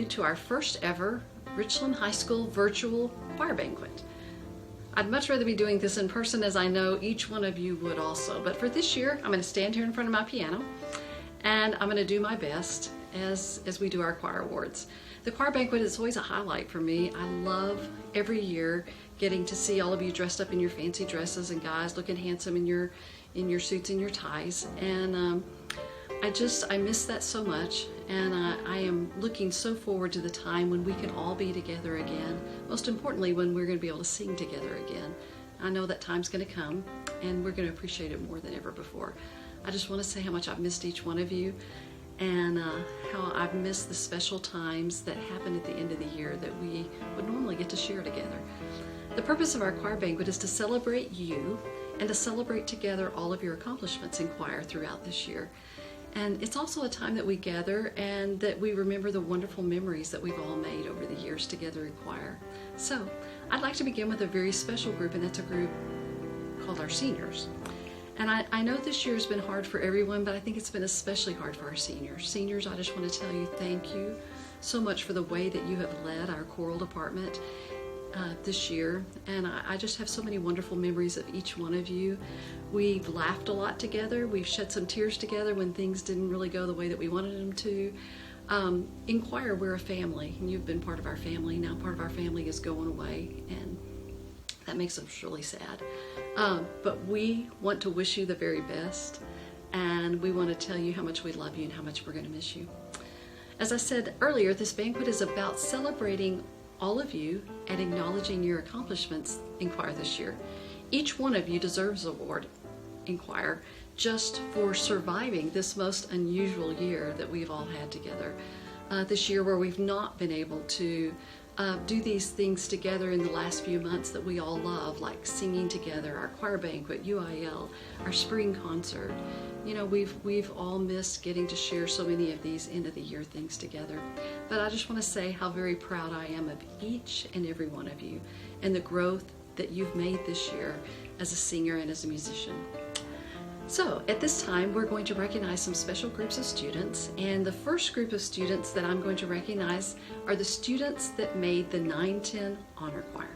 you to our first ever Richland High School virtual choir banquet. I'd much rather be doing this in person, as I know each one of you would also, but for this year I'm going to stand here in front of my piano and I'm going to do my best as we do our choir awards. The choir banquet is always a highlight for me. I love every year getting to see all of you dressed up in your fancy dresses and guys looking handsome in your suits and your ties, and I miss that so much, and I am looking so forward to the time when we can all be together again. Most importantly, when we're going to be able to sing together again. I know that time's going to come and we're going to appreciate it more than ever before. I just want to say how much I've missed each one of you, and how I've missed the special times that happen at the end of the year that we would normally get to share together. The purpose of our choir banquet is to celebrate you and to celebrate together all of your accomplishments in choir throughout this year. And it's also a time that we gather and that we remember the wonderful memories that we've all made over the years together in choir. So I'd like to begin with a very special group, and that's a group called our seniors. And I know this year has been hard for everyone, but I think it's been especially hard for our seniors. Seniors, I just want to tell you thank you so much for the way that you have led our choral department this year, and I just have so many wonderful memories of each one of you. We've laughed a lot together, we've shed some tears together when things didn't really go the way that we wanted them to. In choir, we're a family, and you've been part of our family. Now part of our family is going away, and that makes us really sad. But we want to wish you the very best, and we want to tell you how much we love you and how much we're going to miss you. As I said earlier, this banquet is about celebrating all of you and acknowledging your accomplishments in choir this year. Each one of you deserves an award in choir just for surviving this most unusual year that we've all had together. This year where we've not been able to do these things together in the last few months that we all love, like singing together, our choir banquet, UIL, our spring concert. You know, we've all missed getting to share so many of these end of the year things together. But I just want to say how very proud I am of each and every one of you and the growth that you've made this year as a singer and as a musician. So at this time, we're going to recognize some special groups of students, and the first group of students that I'm going to recognize are the students that made the 9-10 honor choir.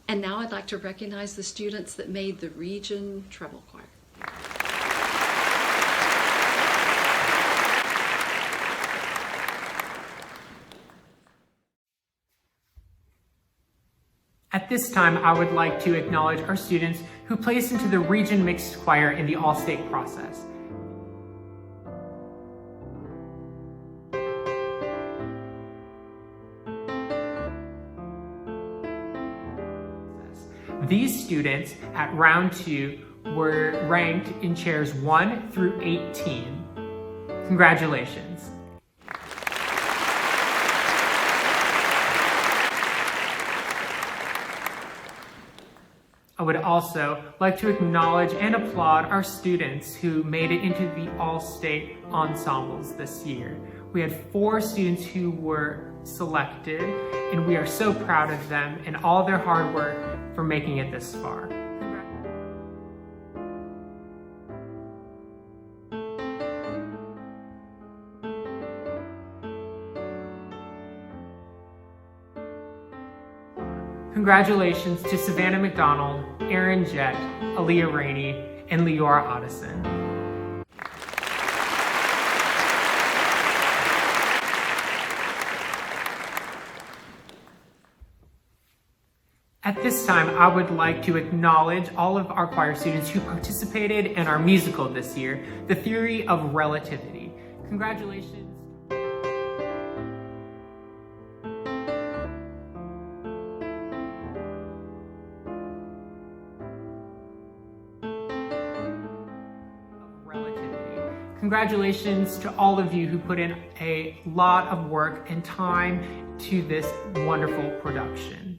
And now I'd like to recognize the students that made the region treble choir. At this time, I would like to acknowledge our students who placed into the region mixed choir in the all-state process. These students at round 2 were ranked in chairs 1 through 18. Congratulations. I would also like to acknowledge and applaud our students who made it into the all-state ensembles this year. We had 4 students who were selected, and we are so proud of them and all their hard work for making it this far. Congratulations to Savannah McDonald, Erin Jett, Aaliyah Rainey, and Leora Otteson. At this time, I would like to acknowledge all of our choir students who participated in our musical this year, The Theory of Relativity. Congratulations. Congratulations to all of you who put in a lot of work and time to this wonderful production.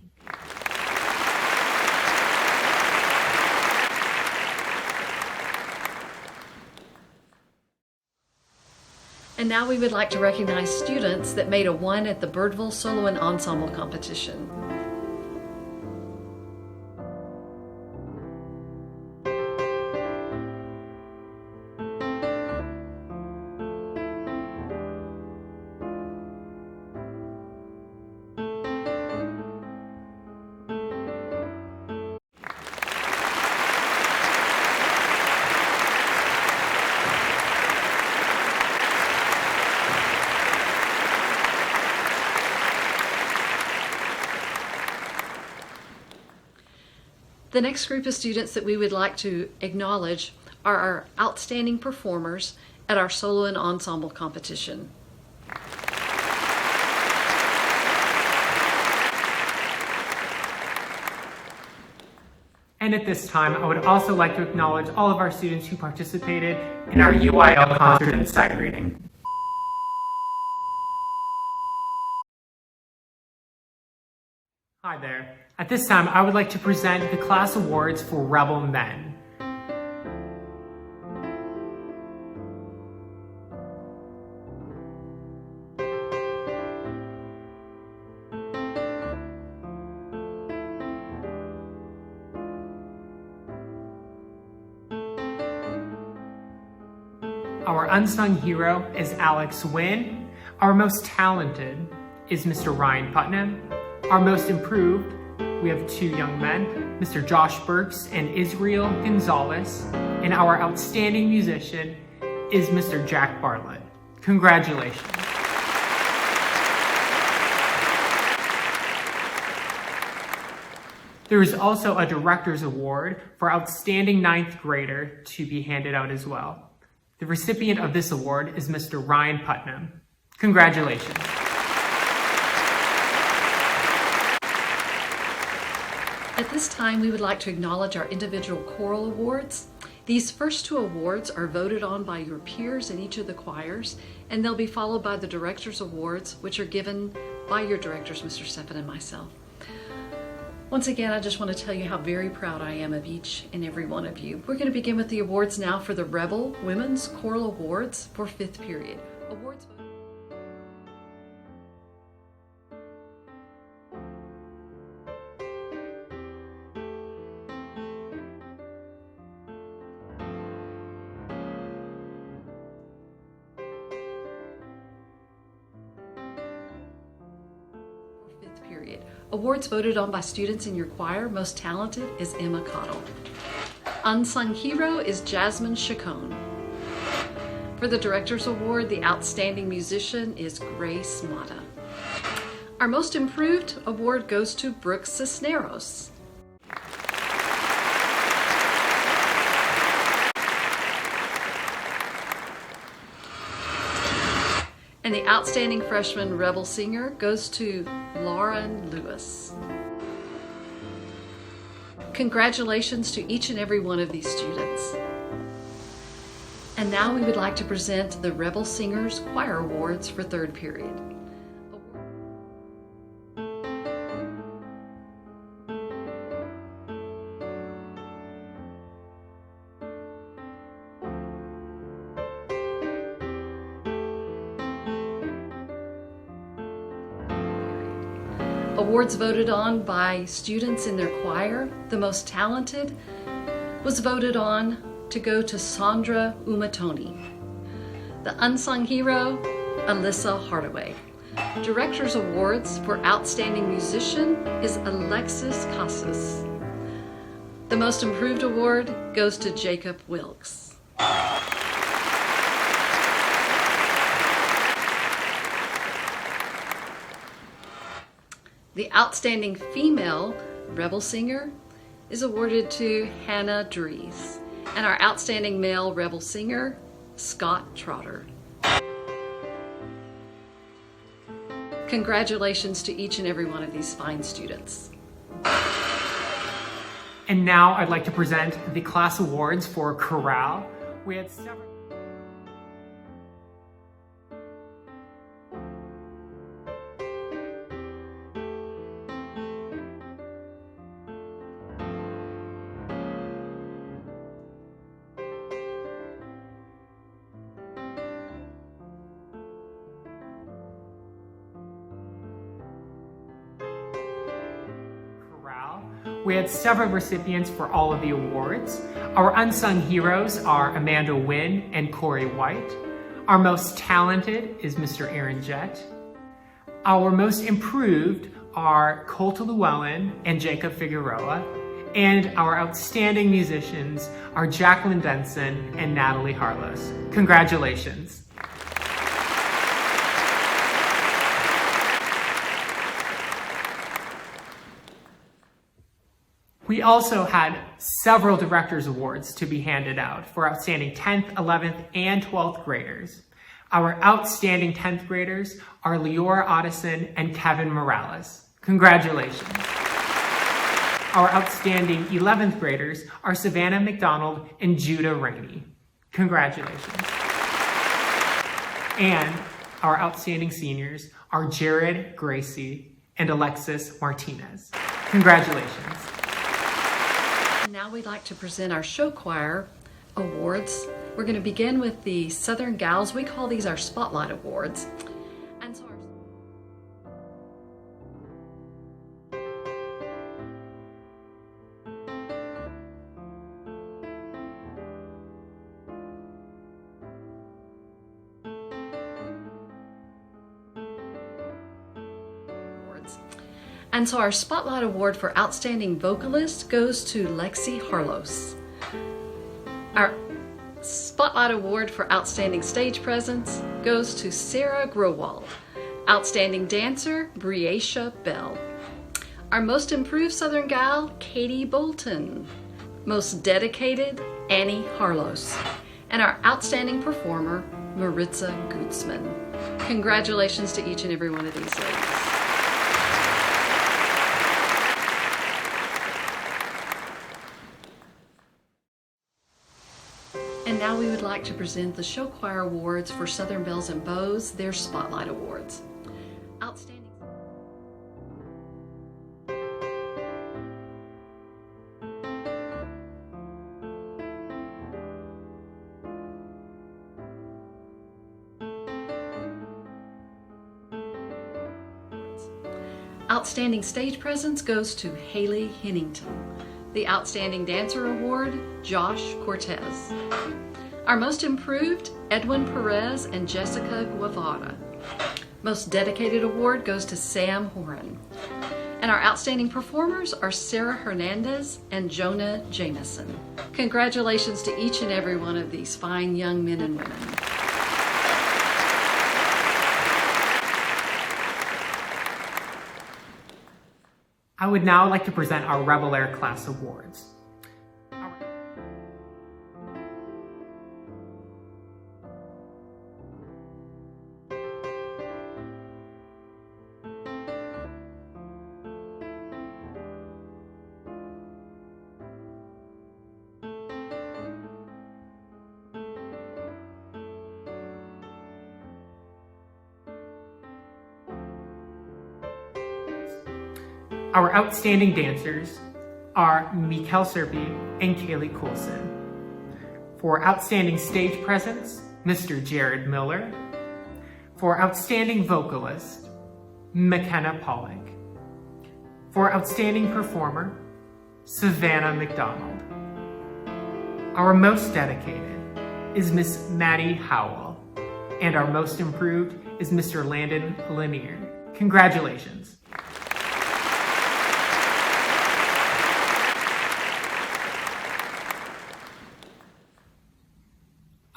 And now we would like to recognize students that made a 1 at the Birdville Solo and Ensemble competition. The next group of students that we would like to acknowledge are our outstanding performers at our solo and ensemble competition. And at this time, I would also like to acknowledge all of our students who participated in our UIL concert and sight reading. Hi there. At this time, I would like to present the class awards for Rebel Men. Our unsung hero is Alex Wynn. Our most talented is Mr. Ryan Putnam. Our most improved, we have 2 young men, Mr. Josh Burks and Israel Gonzalez. And our outstanding musician is Mr. Jack Bartlett. Congratulations. There is also a Director's Award for Outstanding 9th Grader to be handed out as well. The recipient of this award is Mr. Ryan Putnam. Congratulations. At this time, we would like to acknowledge our individual choral awards. These first 2 awards are voted on by your peers in each of the choirs, and they'll be followed by the Director's Awards, which are given by your directors, Mr. Steffen and myself. Once again, I just want to tell you how very proud I am of each and every one of you. We're going to begin with the awards now for the Rebel Women's Choral Awards for 5th period. Awards period. Awards voted on by students in your choir. Most talented is Emma Cottle. Unsung hero is Jasmine Chacon. For the Director's Award, the outstanding musician is Grace Mata. Our most improved award goes to Brooke Cisneros. And the outstanding freshman rebel singer goes to Lauren Lewis. Congratulations to each and every one of these students. And now we would like to present the Rebel Singers Choir Awards for 3rd period. Awards voted on by students in their choir. The most talented was voted on to go to Sandra Umatoni. The unsung hero, Alyssa Hardaway. Director's Awards for Outstanding Musician is Alexis Casas. The most improved award goes to Jacob Wilkes. The outstanding female rebel singer is awarded to Hannah Dries, and our outstanding male rebel singer, Scott Trotter. Congratulations to each and every one of these fine students. And now I'd like to present the class awards for chorale. We had several. we had several recipients for all of the awards. Our unsung heroes are Amanda Wynn and Corey White. Our most talented is Mr. Aaron Jett. Our most improved are Colt Llewellyn and Jacob Figueroa. And our outstanding musicians are Jacqueline Denson and Natalie Harlos. Congratulations. We also had several Directors Awards to be handed out for outstanding 10th, 11th, and 12th graders. Our outstanding 10th graders are Leora Otteson and Kevin Morales. Congratulations. Our outstanding 11th graders are Savannah McDonald and Judah Rainey. Congratulations. And our outstanding seniors are Jared Gracie and Alexis Martinez. Congratulations. And now we'd like to present our show choir awards. We're going to begin with the Southern Gals. We call these our Spotlight Awards. And so our Spotlight Award for Outstanding Vocalist goes to Lexi Harlos. Our Spotlight Award for Outstanding Stage Presence goes to Sarah Growald. Outstanding Dancer, Briacia Bell. Our Most Improved Southern Gal, Katie Bolton. Most Dedicated, Annie Harlos. And our Outstanding Performer, Maritza Gutzman. Congratulations to each and every one of these ladies. And now we would like to present the Show Choir Awards for Southern Belles and Beaux, their Spotlight Awards. Outstanding. Outstanding Stage Presence goes to Haley Hennington. The Outstanding Dancer Award, Josh Cortez. Our Most Improved, Edwin Perez and Jessica Guevara. Most Dedicated Award goes to Sam Horan. And our Outstanding Performers are Sarah Hernandez and Jonah Jameson. Congratulations to each and every one of these fine young men and women. I would now like to present our Rebel Air Class Awards. Our outstanding dancers are Mikkel Serpi and Kaylee Coulson. For outstanding stage presence, Mr. Jared Miller. For outstanding vocalist, McKenna Pollock. For outstanding performer, Savannah McDonald. Our most dedicated is Miss Maddie Howell, and our most improved is Mr. Landon Lanier. Congratulations.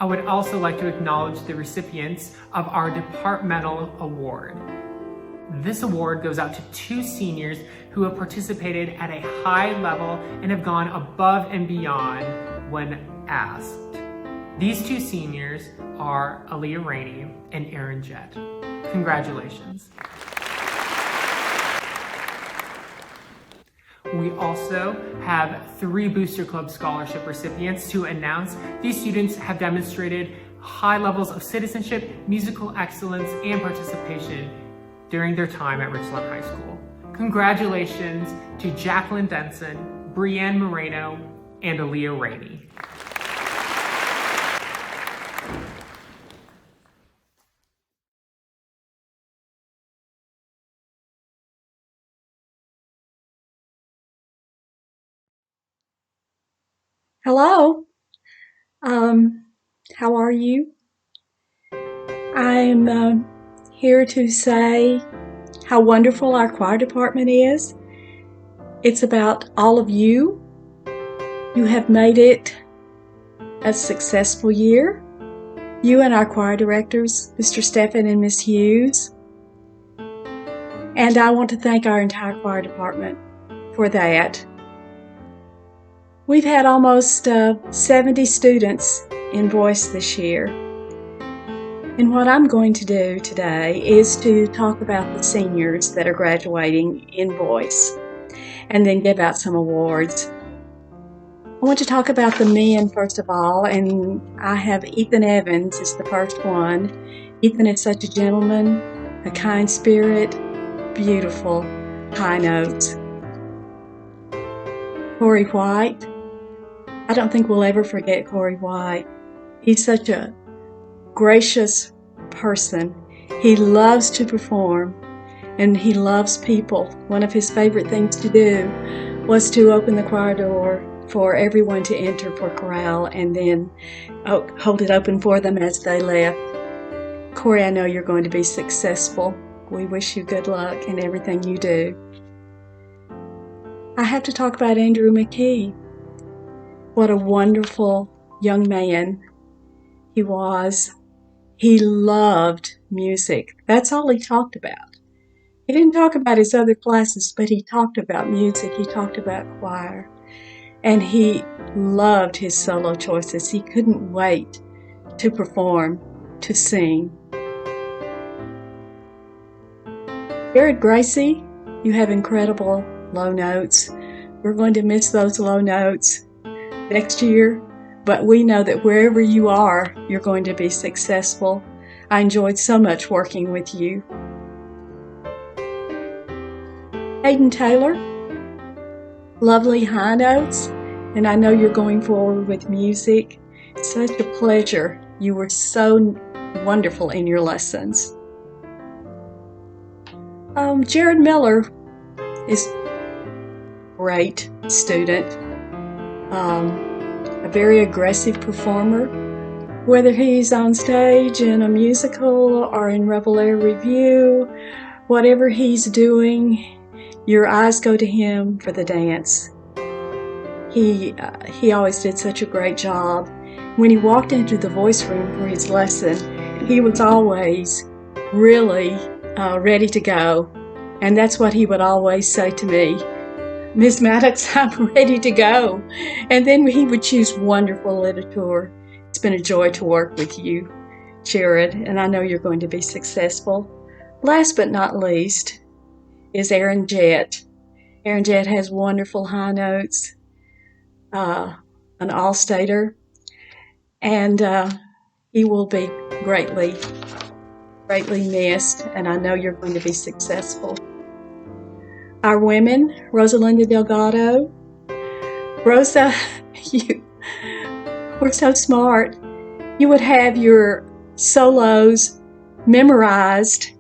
I would also like to acknowledge the recipients of our Departmental Award. This award goes out to 2 seniors who have participated at a high level and have gone above and beyond when asked. These 2 seniors are Aaliyah Rainey and Aaron Jett. Congratulations. We also have 3 Booster Club Scholarship recipients to announce. These students have demonstrated high levels of citizenship, musical excellence, and participation during their time at Richland High School. Congratulations to Jacqueline Denson, Brianne Moreno, and Aaliyah Rainey. Hello. Um, how are you? I'm here to say how wonderful our choir department is. It's about all of you. You have made it a successful year. You and our choir directors, Mr. Steffen and Miss Hughes. And I want to thank our entire choir department for that. We've had almost 70 students in voice this year. And what I'm going to do today is to talk about the seniors that are graduating in voice and then give out some awards. I want to talk about the men first of all, and I have Ethan Evans as the first one. Ethan is such a gentleman, a kind spirit, beautiful, high notes. Corey White. I don't think we'll ever forget Corey White. He's such a gracious person. He loves to perform and he loves people. One of his favorite things to do was to open the choir door for everyone to enter for chorale and then hold it open for them as they left. Corey, I know you're going to be successful. We wish you good luck in everything you do. I have to talk about Andrew McKee. What a wonderful young man he was. He loved music. That's all he talked about. He didn't talk about his other classes, but he talked about music. He talked about choir. And he loved his solo choices. He couldn't wait to perform, to sing. Jared Gracie, you have incredible low notes. We're going to miss those low notes next year, but we know that wherever you are, you're going to be successful. I enjoyed so much working with you. Hayden Taylor, lovely high notes, and I know you're going forward with music. Such a pleasure. You were so wonderful in your lessons. Jared Miller is a great student, a very aggressive performer. Whether he's on stage in a musical or in Rebel Air Review, whatever he's doing, your eyes go to him for the dance. He always did such a great job. When he walked into the voice room for his lesson, he was always really ready to go. And that's what he would always say to me, Miss Maddox, I'm ready to go. And then he would choose wonderful literature. It's been a joy to work with you, Jared, and I know you're going to be successful. Last but not least is Aaron Jett. Aaron Jett has wonderful high notes, an all-stater, and he will be greatly missed, and I know you're going to be successful. Our women, Rosalinda Delgado. Rosa, you were so smart. You would have your solos memorized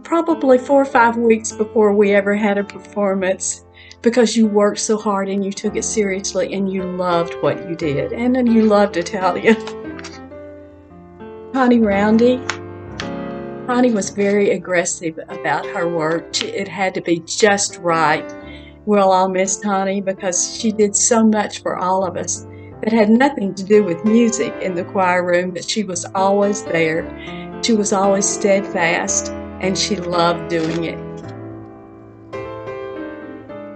probably 4 or 5 weeks before we ever had a performance because you worked so hard and you took it seriously and you loved what you did. And then you loved Italia. Connie Roundy. Connie was very aggressive about her work. It had to be just right. We'll all miss Connie because she did so much for all of us that had nothing to do with music in the choir room, but she was always there. She was always steadfast, and she loved doing it.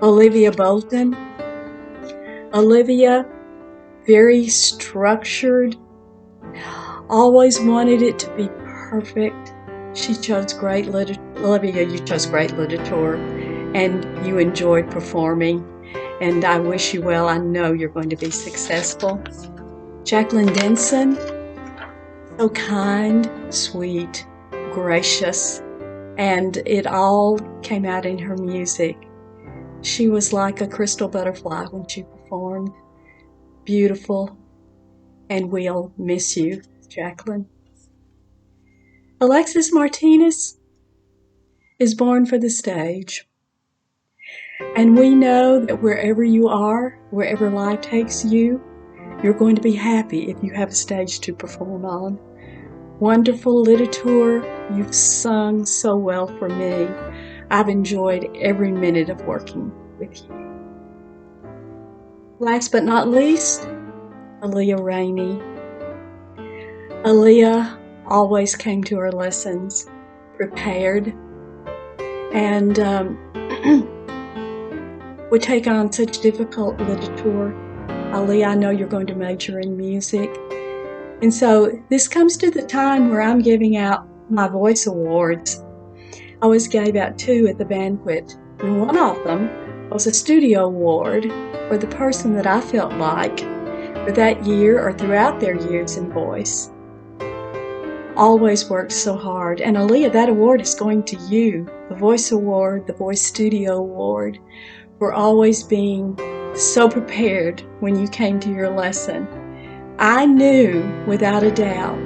Olivia Bolton. Olivia, very structured, always wanted it to be perfect. She chose great literature. Olivia, you chose great literature, and you enjoyed performing, and I wish you well. I know you're going to be successful. Jacqueline Denson, so kind, sweet, gracious, and it all came out in her music. She was like a crystal butterfly when she performed. Beautiful, and we'll miss you, Jacqueline. Alexis Martinez is born for the stage. And we know that wherever you are, wherever life takes you, you're going to be happy if you have a stage to perform on. Wonderful literature, you've sung so well for me. I've enjoyed every minute of working with you. Last but not least, Aaliyah Rainey. Aaliyah always came to her lessons prepared and would take on such difficult literature. Aaliyah, I know you're going to major in music. And so this comes to the time where I'm giving out my voice awards. I always gave out 2 at the banquet, and one of them was a studio award for the person that I felt like for that year or throughout their years in voice always worked so hard. And Aaliyah, that award is going to you, the Voice Award, the Voice Studio Award, for always being so prepared when you came to your lesson. I knew without a doubt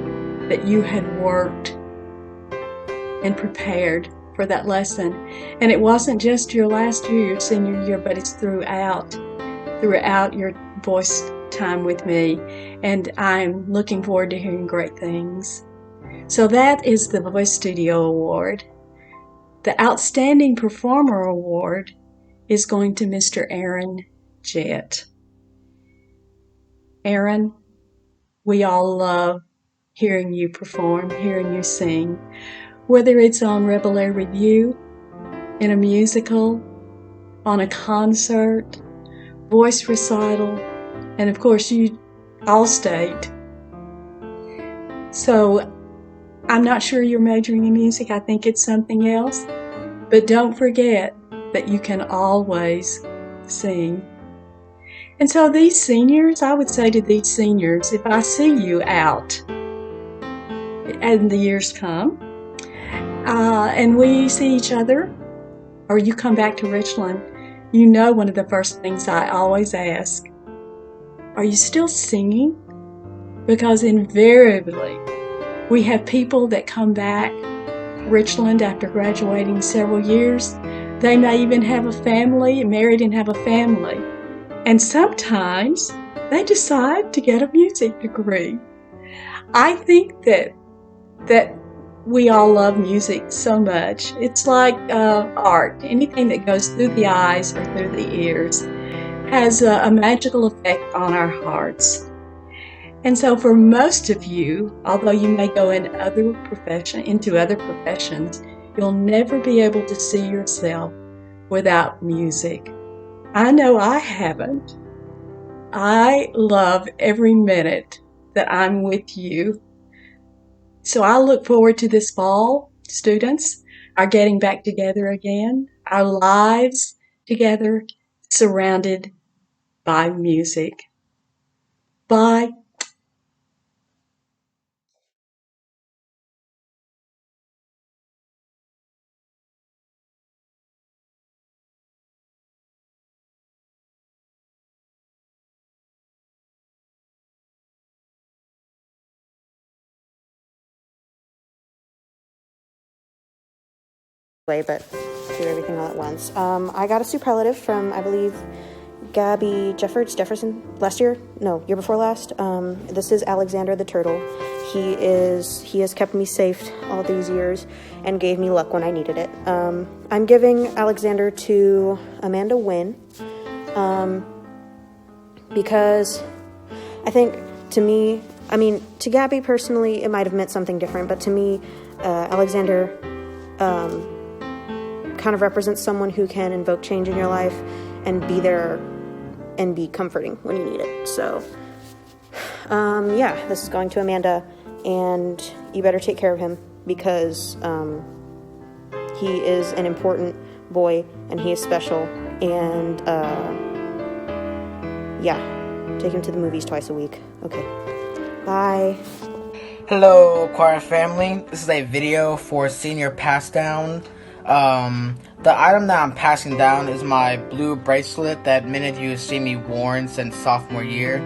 that you had worked and prepared for that lesson. And it wasn't just your last year, your senior year, but it's throughout your voice time with me. And I'm looking forward to hearing great things. So that is the Voice Studio Award. The Outstanding Performer Award is going to Mr. Aaron Jett. Aaron, we all love hearing you perform, hearing you sing, whether it's on Rebel Air Review, in a musical, on a concert, voice recital, and of course you all state. So I'm not sure you're majoring in music. I think it's something else. But don't forget that you can always sing. And so these seniors, I would say to these seniors, if I see you out and the years come, and we see each other, or you come back to Richland, you know one of the first things I always ask, are you still singing? Because invariably, we have people that come back to Richland after graduating several years. They may even have a family, married and have a family. And sometimes they decide to get a music degree. I think that we all love music so much. It's like art. Anything that goes through the eyes or through the ears has a magical effect on our hearts. And so for most of you, although you may go into other professions, you'll never be able to see yourself without music. I know I haven't. I love every minute that I'm with you. So I look forward to this fall, students, our getting back together again, our lives together, surrounded by music. Bye. Way, but do everything all at once. I got a superlative from, I believe, Gabby Jefferson last year? No, year before last. This is Alexander the Turtle. He has kept me safe all these years and gave me luck when I needed it. I'm giving Alexander to Amanda Wynn, because I think to Gabby personally, it might have meant something different, but to me, Alexander kind of represents someone who can invoke change in your life and be there and be comforting when you need it. So, this is going to Amanda, and you better take care of him because he is an important boy and he is special. And take him to the movies twice a week. Okay, bye. Hello, choir family. This is a video for senior pass down. The item that I'm passing down is my blue bracelet that many of you have seen me worn since sophomore year.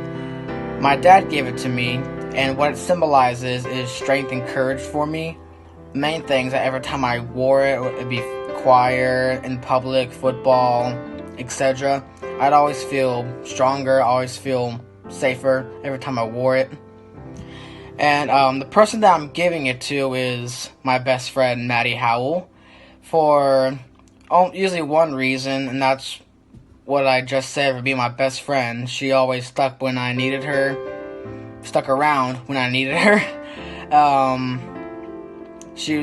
My dad gave it to me, and what it symbolizes is strength and courage for me. The main things that every time I wore it, it'd be choir, in public, football, etc., I'd always feel stronger, always feel safer every time I wore it. And the person that I'm giving it to is my best friend, Maddie Howell, for usually one reason, and that's what I just said, for being my best friend. She always stuck when I needed her, stuck around when I needed her. She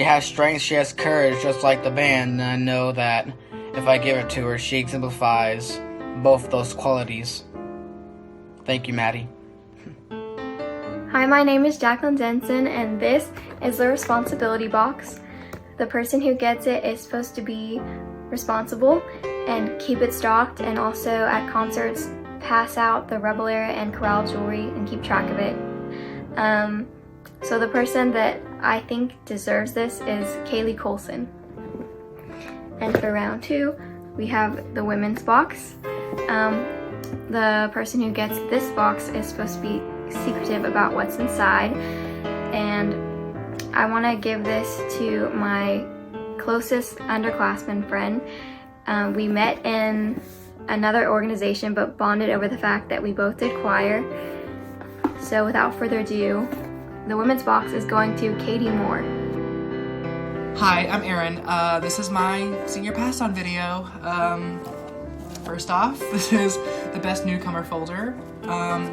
has strength, she has courage, just like the band, and I know that if I give it to her, she exemplifies both those qualities. Thank you, Maddie. Hi, my name is Jacqueline Denson, and this is the responsibility box. The person who gets it is supposed to be responsible and keep it stocked, and also at concerts pass out the Rebel Era and chorale jewelry and keep track of it. So the person that I think deserves this is Kaylee Colson. And for round 2, we have the women's box. The person who gets this box is supposed to be secretive about what's inside, and I want to give this to my closest underclassman friend. We met in another organization but bonded over the fact that we both did choir. So without further ado, the women's box is going to Katie Moore. Hi, I'm Erin. This is my senior pass-on video. First off, this is the best newcomer folder.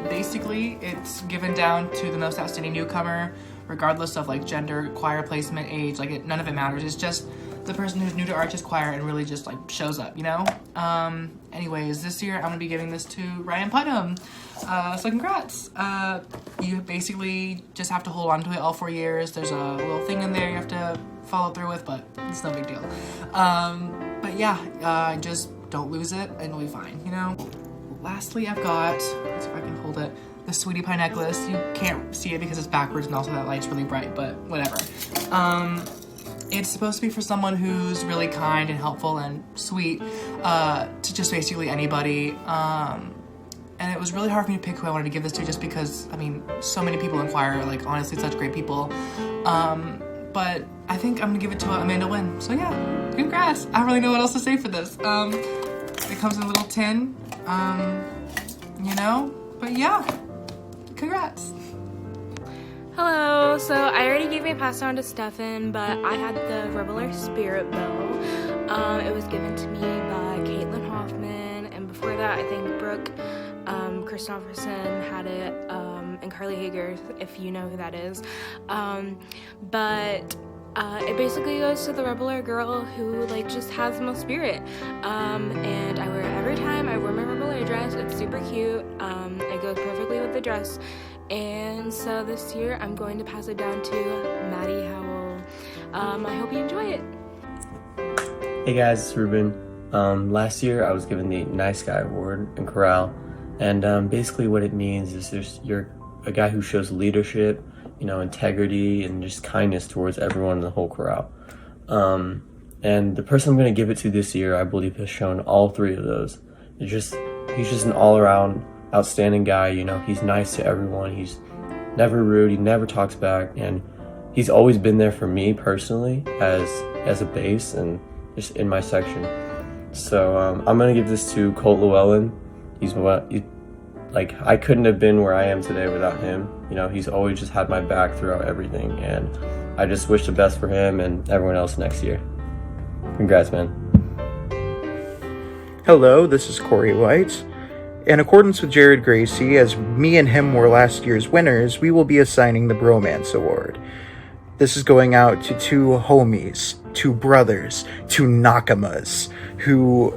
Basically, it's given down to the most outstanding newcomer, regardless of like gender, choir placement, age, none of it matters. It's just the person who's new to Arches Choir and really just like shows up, you know? Anyways, this year I'm gonna be giving this to Ryan Putnam. So congrats. You basically just have to hold on to it all 4 years. There's a little thing in there you have to follow through with, but it's no big deal. But yeah, just don't lose it and it'll be fine, you know? Lastly, I've got, let's see if I can hold it, the Sweetie Pie necklace. You can't see it because it's backwards and also that light's really bright, but whatever. It's supposed to be for someone who's really kind and helpful and sweet to just basically anybody. And it was really hard for me to pick who I wanted to give this to just because, I mean, so many people in choir are like honestly such great people. But I think I'm gonna give it to Amanda Wynn. So yeah, congrats. I don't really know what else to say for this. It comes in a little tin, you know, but yeah, congrats. Hello, so I already gave my pass down to Stefan, but I had the Rebel Air Spirit bow. It was given to me by Caitlin Hoffman, and before that, I think Brooke Christopherson had it, and Carly Hager, if you know who that is. But it basically goes to the Rebel Air girl who like just has the most spirit. And I wear it every time I wear my Rebel Air dress. It's super cute. It goes perfectly with the dress. And so this year I'm going to pass it down to Maddie Howell. I hope you enjoy it. Hey guys, it's Ruben. Last year I was given the Nice Guy Award in chorale, and basically what it means is you're a guy who shows leadership, you know, integrity and just kindness towards everyone in the whole chorale. And the person I'm going to give it to this year, I believe, has shown all 3 of those. He's just an all-around outstanding guy. You know, he's nice to everyone. He's never rude. He never talks back, and he's always been there for me personally as a bass and just in my section. So I'm gonna give this to Colt Llewellyn. I couldn't have been where I am today without him. You know, he's always just had my back throughout everything, and I just wish the best for him and everyone else next year. Congrats, man. Hello, this is Corey White. In accordance with Jared Gracie, as me and him were last year's winners, we will be assigning the Bromance Award. This is going out to 2 homies, 2 brothers, 2 Nakamas, who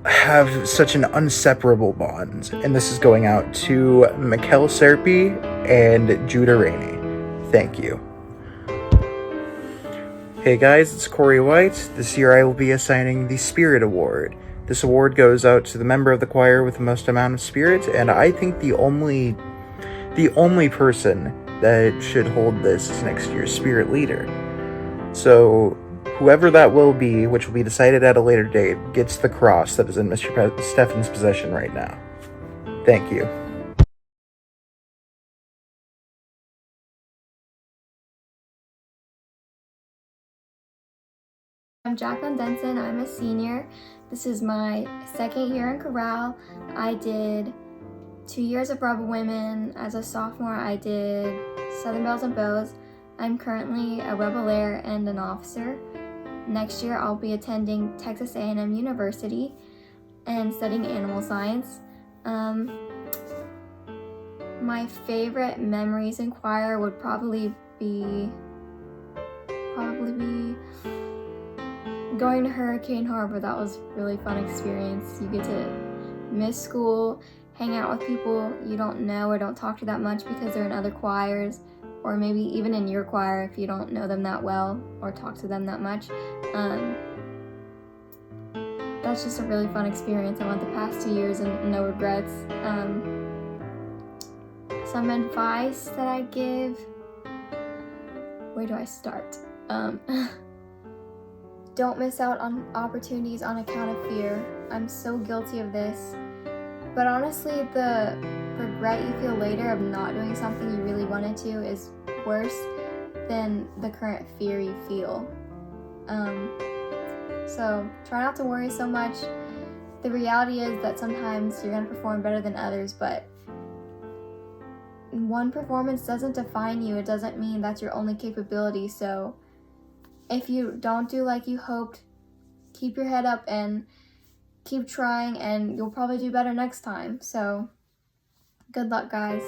have such an inseparable bond. And this is going out to Mikkel Serpi and Judah Rainey. Thank you. Hey guys, it's Corey White. This year I will be assigning the Spirit Award. This award goes out to the member of the choir with the most amount of spirit, and I think the only person that should hold this is next year's spirit leader. So whoever that will be, which will be decided at a later date, gets the cross that is in Mr. Stefan's possession right now. Thank you. I'm Jacqueline Denson. I'm a senior. This is my second year in chorale. I did 2 years of Rebel Women. As a sophomore, I did Southern Bells and Bows. I'm currently a Rebel Air and an officer. Next year, I'll be attending Texas A&M University and studying animal science. My favorite memories in choir would probably be going to Hurricane Harbor. That was a really fun experience. You get to miss school, hang out with people you don't know or don't talk to that much because they're in other choirs, or maybe even in your choir if you don't know them that well or talk to them that much. That's just a really fun experience. I went the past 2 years and no regrets. Some advice that I give, where do I start? Don't miss out on opportunities on account of fear. I'm so guilty of this. But honestly, the regret you feel later of not doing something you really wanted to is worse than the current fear you feel. So try not to worry so much. The reality is that sometimes you're going to perform better than others, but one performance doesn't define you. It doesn't mean that's your only capability. So if you don't do like you hoped, keep your head up and keep trying, and you'll probably do better next time. So good luck, guys.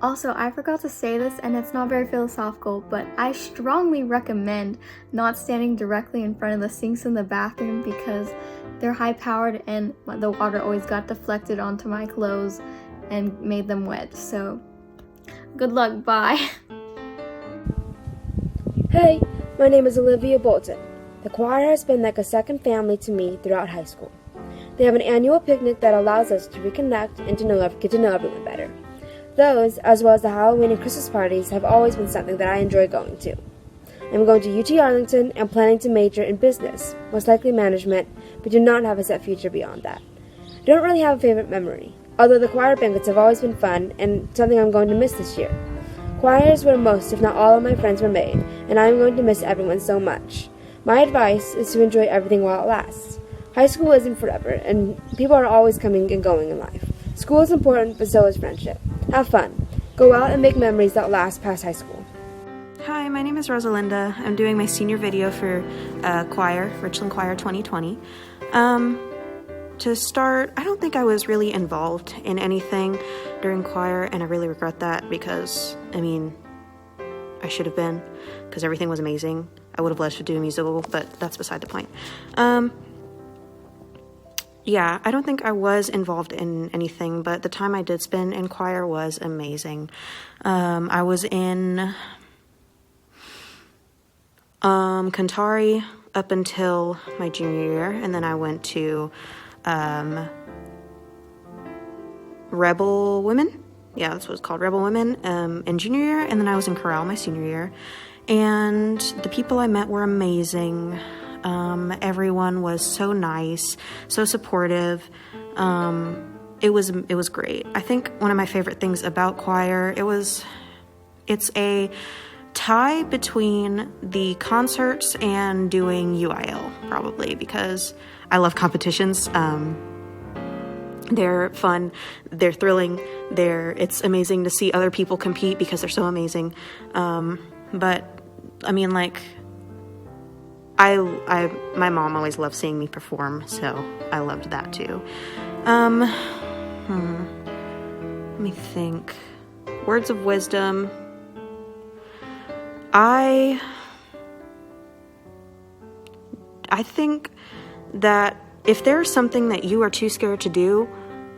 Also, I forgot to say this, and it's not very philosophical, but I strongly recommend not standing directly in front of the sinks in the bathroom because they're high-powered and the water always got deflected onto my clothes and made them wet. So good luck, bye. Hey, my name is Olivia Bolton. The choir has been like a second family to me throughout high school. They have an annual picnic that allows us to reconnect and get to know everyone better. Those, as well as the Halloween and Christmas parties, have always been something that I enjoy going to. I'm going to UT Arlington and planning to major in business, most likely management, but do not have a set future beyond that. I don't really have a favorite memory, although the choir banquets have always been fun and something I'm going to miss this year. Choir is where most, if not all, of my friends were made, and I'm going to miss everyone so much. My advice is to enjoy everything while it lasts. High school isn't forever, and people are always coming and going in life. School is important, but so is friendship. Have fun. Go out and make memories that last past high school. Hi, my name is Rosalinda. I'm doing my senior video for choir, Richland Choir 2020. To start, I don't think I was really involved in anything during choir, and I really regret that because, I should have been, because everything was amazing. I would have loved to do a musical, but that's beside the point. Yeah, I don't think I was involved in anything, but the time I did spend in choir was amazing. I was in Cantari up until my junior year, and then I went to Rebel Women. Yeah, that's what it's called, Rebel Women, in junior year, and then I was in chorale my senior year. And the people I met were amazing. Everyone was so nice, so supportive. It was great. I think one of my favorite things about choir, it's a tie between the concerts and doing UIL, probably, because I love competitions. They're fun, they're thrilling, it's amazing to see other people compete because they're so amazing. But my mom always loved seeing me perform, so I loved that too. Let me think. Words of wisdom. I think that if there's something that you are too scared to do,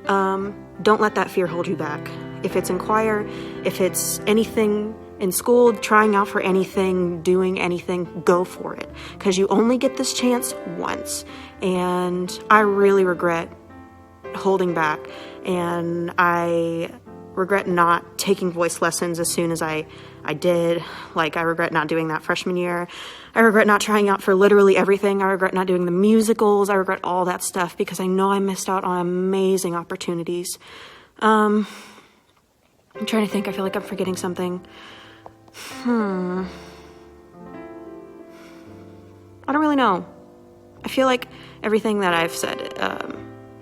don't let that fear hold you back. If it's in choir, if it's anything in school, trying out for anything, doing anything, go for it. Because you only get this chance once. And I really regret holding back. And I regret not taking voice lessons as soon as I did. I regret not doing that freshman year. I regret not trying out for literally everything. I regret not doing the musicals. I regret all that stuff because I know I missed out on amazing opportunities. I'm trying to think. I feel like I'm forgetting something. I don't really know. I feel like everything that I've said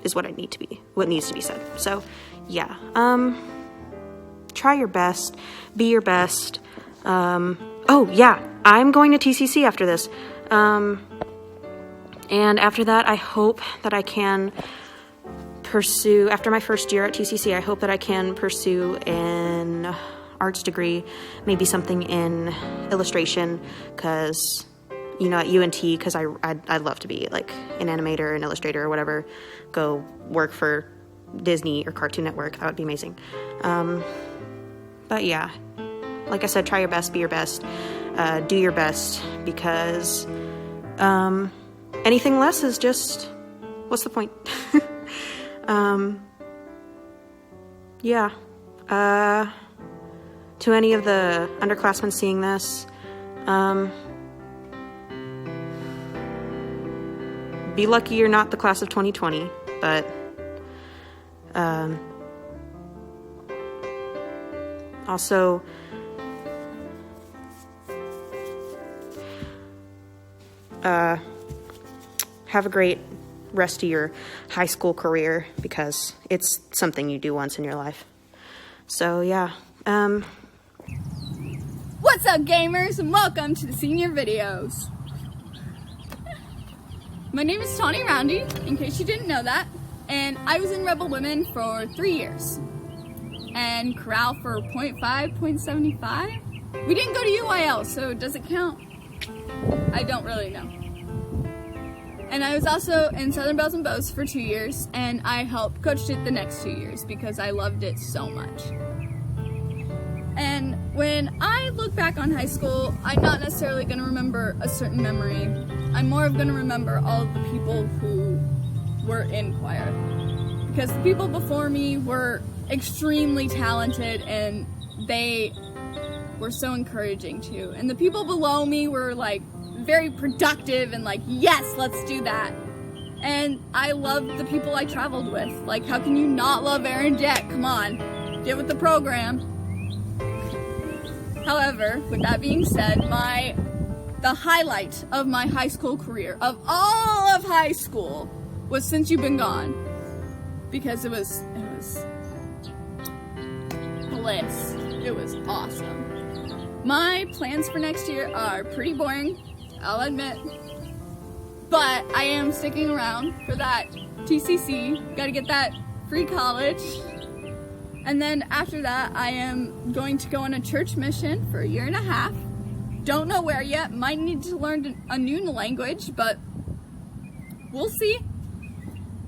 is what needs to be said. So, yeah. Try your best. Be your best. Oh, yeah. I'm going to TCC after this. And after that, I hope that I can pursue, after my first year at TCC, I hope that I can pursue an arts degree, maybe something in illustration, because, you know, at UNT, because I'd love to be like an animator, an illustrator, or whatever, go work for Disney or Cartoon Network. That would be amazing. But yeah, like I said, try your best, be your best, do your best, because anything less is just, what's the point? Yeah. To any of the underclassmen seeing this, be lucky you're not the class of 2020, but also have a great rest of your high school career, because it's something you do once in your life. So yeah. What's up, gamers, and welcome to the senior videos. My name is Tawny Roundy, in case you didn't know that, and I was in Rebel Women for 3 years, and Corral for 0.5, 0.75. We didn't go to UIL, so does it count? I don't really know. And I was also in Southern Bells and Bows for 2 years, and I coached it the next 2 years because I loved it so much. And when I look back on high school, I'm not necessarily going to remember a certain memory. I'm more of going to remember all of the people who were in choir. Because the people before me were extremely talented, and they were so encouraging too. And the people below me were like very productive and like, yes, let's do that. And I loved the people I traveled with. Like, how can you not love Aaron Jet? Come on, get with the program. However, with that being said, the highlight of my high school career, of all of high school, was Since You've Been Gone. Because it was bliss. It was awesome. My plans for next year are pretty boring, I'll admit. But I am sticking around for that TCC. Gotta get that free college. And then after that, I am going to go on a church mission for 1.5 years. Don't know where yet. Might need to learn a new language, but we'll see.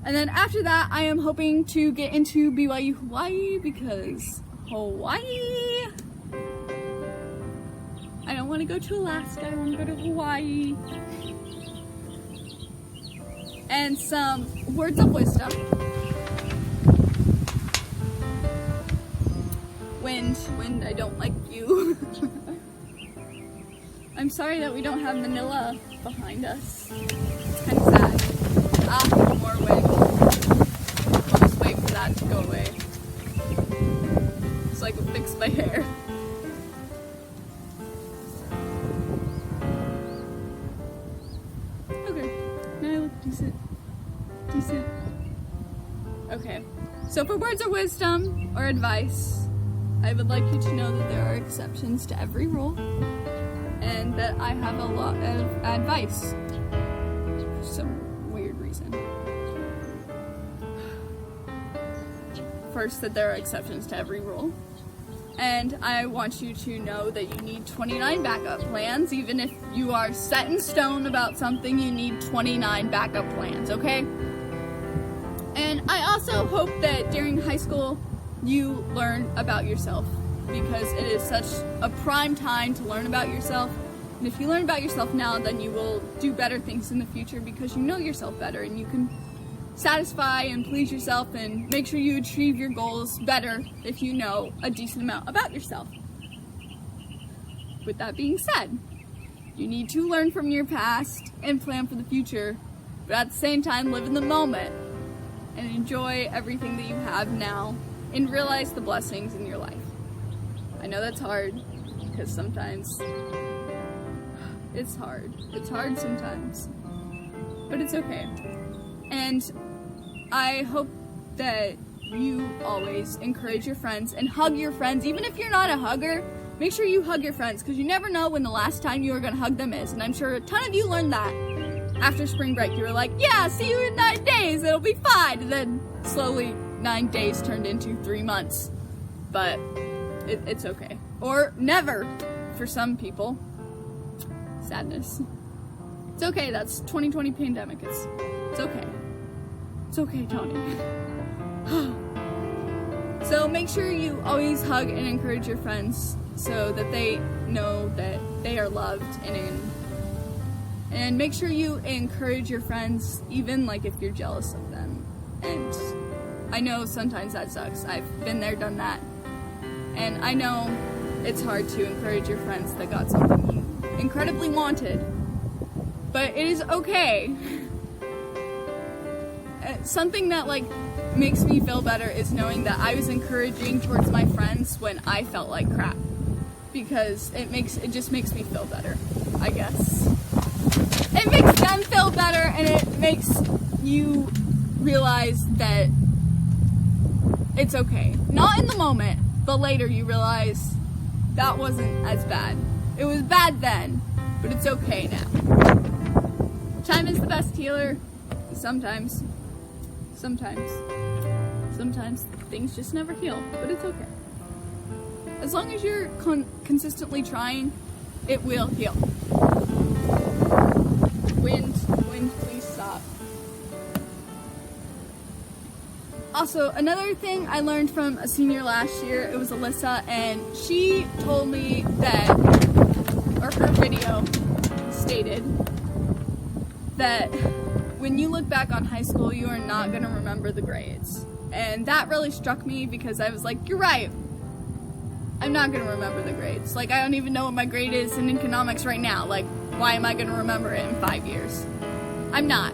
And then after that, I am hoping to get into BYU Hawaii, because Hawaii. I don't want to go to Alaska. I want to go to Hawaii. And some words of wisdom. Wind, I don't like you. I'm sorry that we don't have Manila behind us. It's kind of sad. More wind. I'll just wait for that to go away, so I can fix my hair. Okay, now I look decent. Okay, so for words of wisdom or advice, I would like you to know that there are exceptions to every rule, and that I have a lot of advice for some weird reason. First, that there are exceptions to every rule, and I want you to know that you need 29 backup plans. Even if you are set in stone about something, you need 29 backup plans, okay? And I also hope that during high school, you learn about yourself, because it is such a prime time to learn about yourself. And if you learn about yourself now, then you will do better things in the future, because you know yourself better, and you can satisfy and please yourself and make sure you achieve your goals better if you know a decent amount about yourself. With that being said, you need to learn from your past and plan for the future, but at the same time live in the moment and enjoy everything that you have now, and realize the blessings in your life. I know that's hard, because sometimes It's hard. It's hard sometimes. But it's okay. And I hope that you always encourage your friends and hug your friends. Even if you're not a hugger, make sure you hug your friends, because you never know when the last time you are going to hug them is. And I'm sure a ton of you learned that after spring break. You were like, yeah, see you in 9 days, it'll be fine. And then slowly 9 days turned into 3 months. But it's okay. Or never for some people. Sadness. It's okay, that's 2020 pandemic. It's okay. It's okay, Tony. So make sure you always hug and encourage your friends so that they know that they are loved, and make sure you encourage your friends even like if you're jealous of them. And I know sometimes that sucks. I've been there, done that. And I know it's hard to encourage your friends that got something you incredibly wanted. But it is okay. Something that makes me feel better is knowing that I was encouraging towards my friends when I felt like crap, because it just makes me feel better, I guess. It makes them feel better, and it makes you realize that it's okay. Not in the moment, but later you realize that wasn't as bad. It was bad then, but it's okay now. Time is the best healer. Sometimes things just never heal, but it's okay. As long as you're consistently trying, it will heal. Wind, please stop. Also, another thing I learned from a senior last year, it was Alyssa, and she told me that, or her video stated, that when you look back on high school, you are not going to remember the grades. And that really struck me, because I was like, you're right. I'm not going to remember the grades. I don't even know what my grade is in economics right now. Why am I going to remember it in 5 years? I'm not.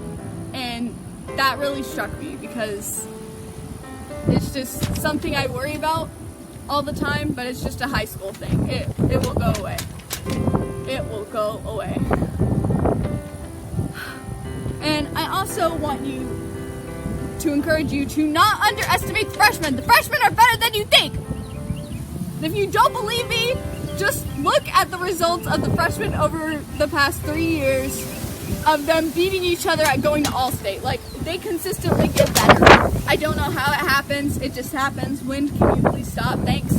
And that really struck me, because it's just something I worry about all the time, but it's just a high school thing. It will go away. It will go away. And I also want to encourage you to not underestimate the freshmen. The freshmen are better than you think. If you don't believe me, just look at the results of the freshmen over the past 3 years of them beating each other at going to All-State. They consistently get better. I don't know how it happens. It just happens. Wind, can you please stop? Thanks.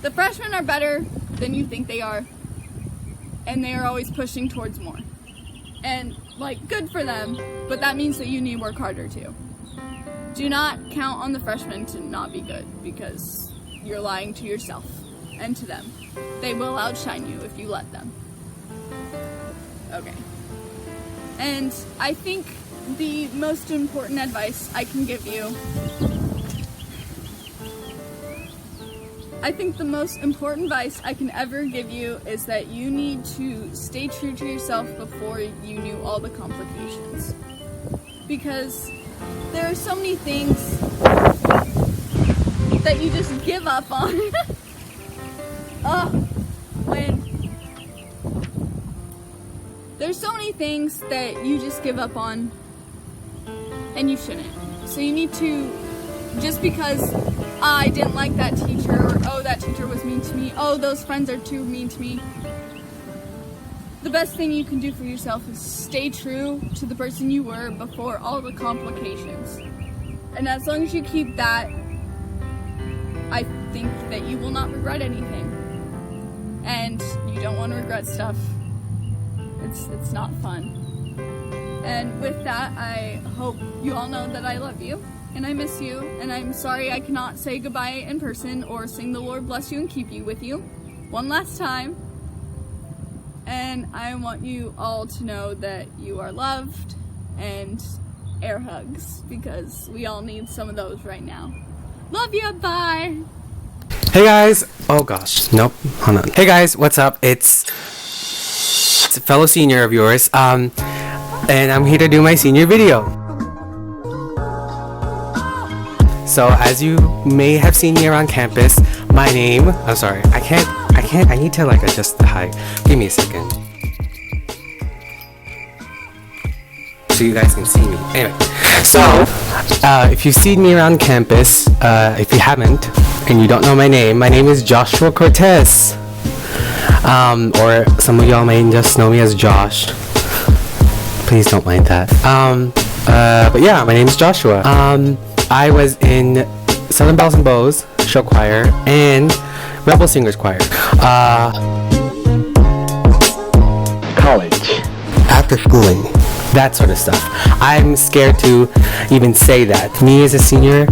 The freshmen are better than you think they are. And they are always pushing towards more. And, good for them, but that means that you need to work harder too. Do not count on the freshmen to not be good, because you're lying to yourself and to them. They will outshine you if you let them. Okay. And I think the most important advice I can give you, the most important advice I can ever give you is that you need to stay true to yourself before you knew all the complications. Because there are so many things that you just give up on. There's so many things that you just give up on, and you shouldn't. So you need to, just because I didn't like that teacher, or oh, that teacher was mean to me, oh, those friends are too mean to me, the best thing you can do for yourself is stay true to the person you were before all the complications. And as long as you keep that, I think that you will not regret anything. And you don't want to regret stuff. It's not fun. And with that, I hope you all know that I love you and I miss you, and I'm sorry I cannot say goodbye in person or sing the Lord bless you and keep you with you one last time. And I want you all to know that you are loved, and air hugs, because we all need some of those right now. Love you, bye! Hey guys! Oh gosh, nope, hold on. Hey guys, what's up? It's a fellow senior of yours, and I'm here to do my senior video. So as you may have seen me around campus, my name, I'm sorry, I can't I need to like adjust the height. Give me a second. So you guys can see me. Anyway, so if you've seen me around campus, if you haven't and you don't know my name is Joshua Cortez. Or some of y'all may just know me as Josh. Please don't mind that. But yeah, my name is Joshua. I was in Southern Bells and Bows show choir and Rebel Singers choir. College. After schooling. That sort of stuff. I'm scared to even say that. Me as a senior,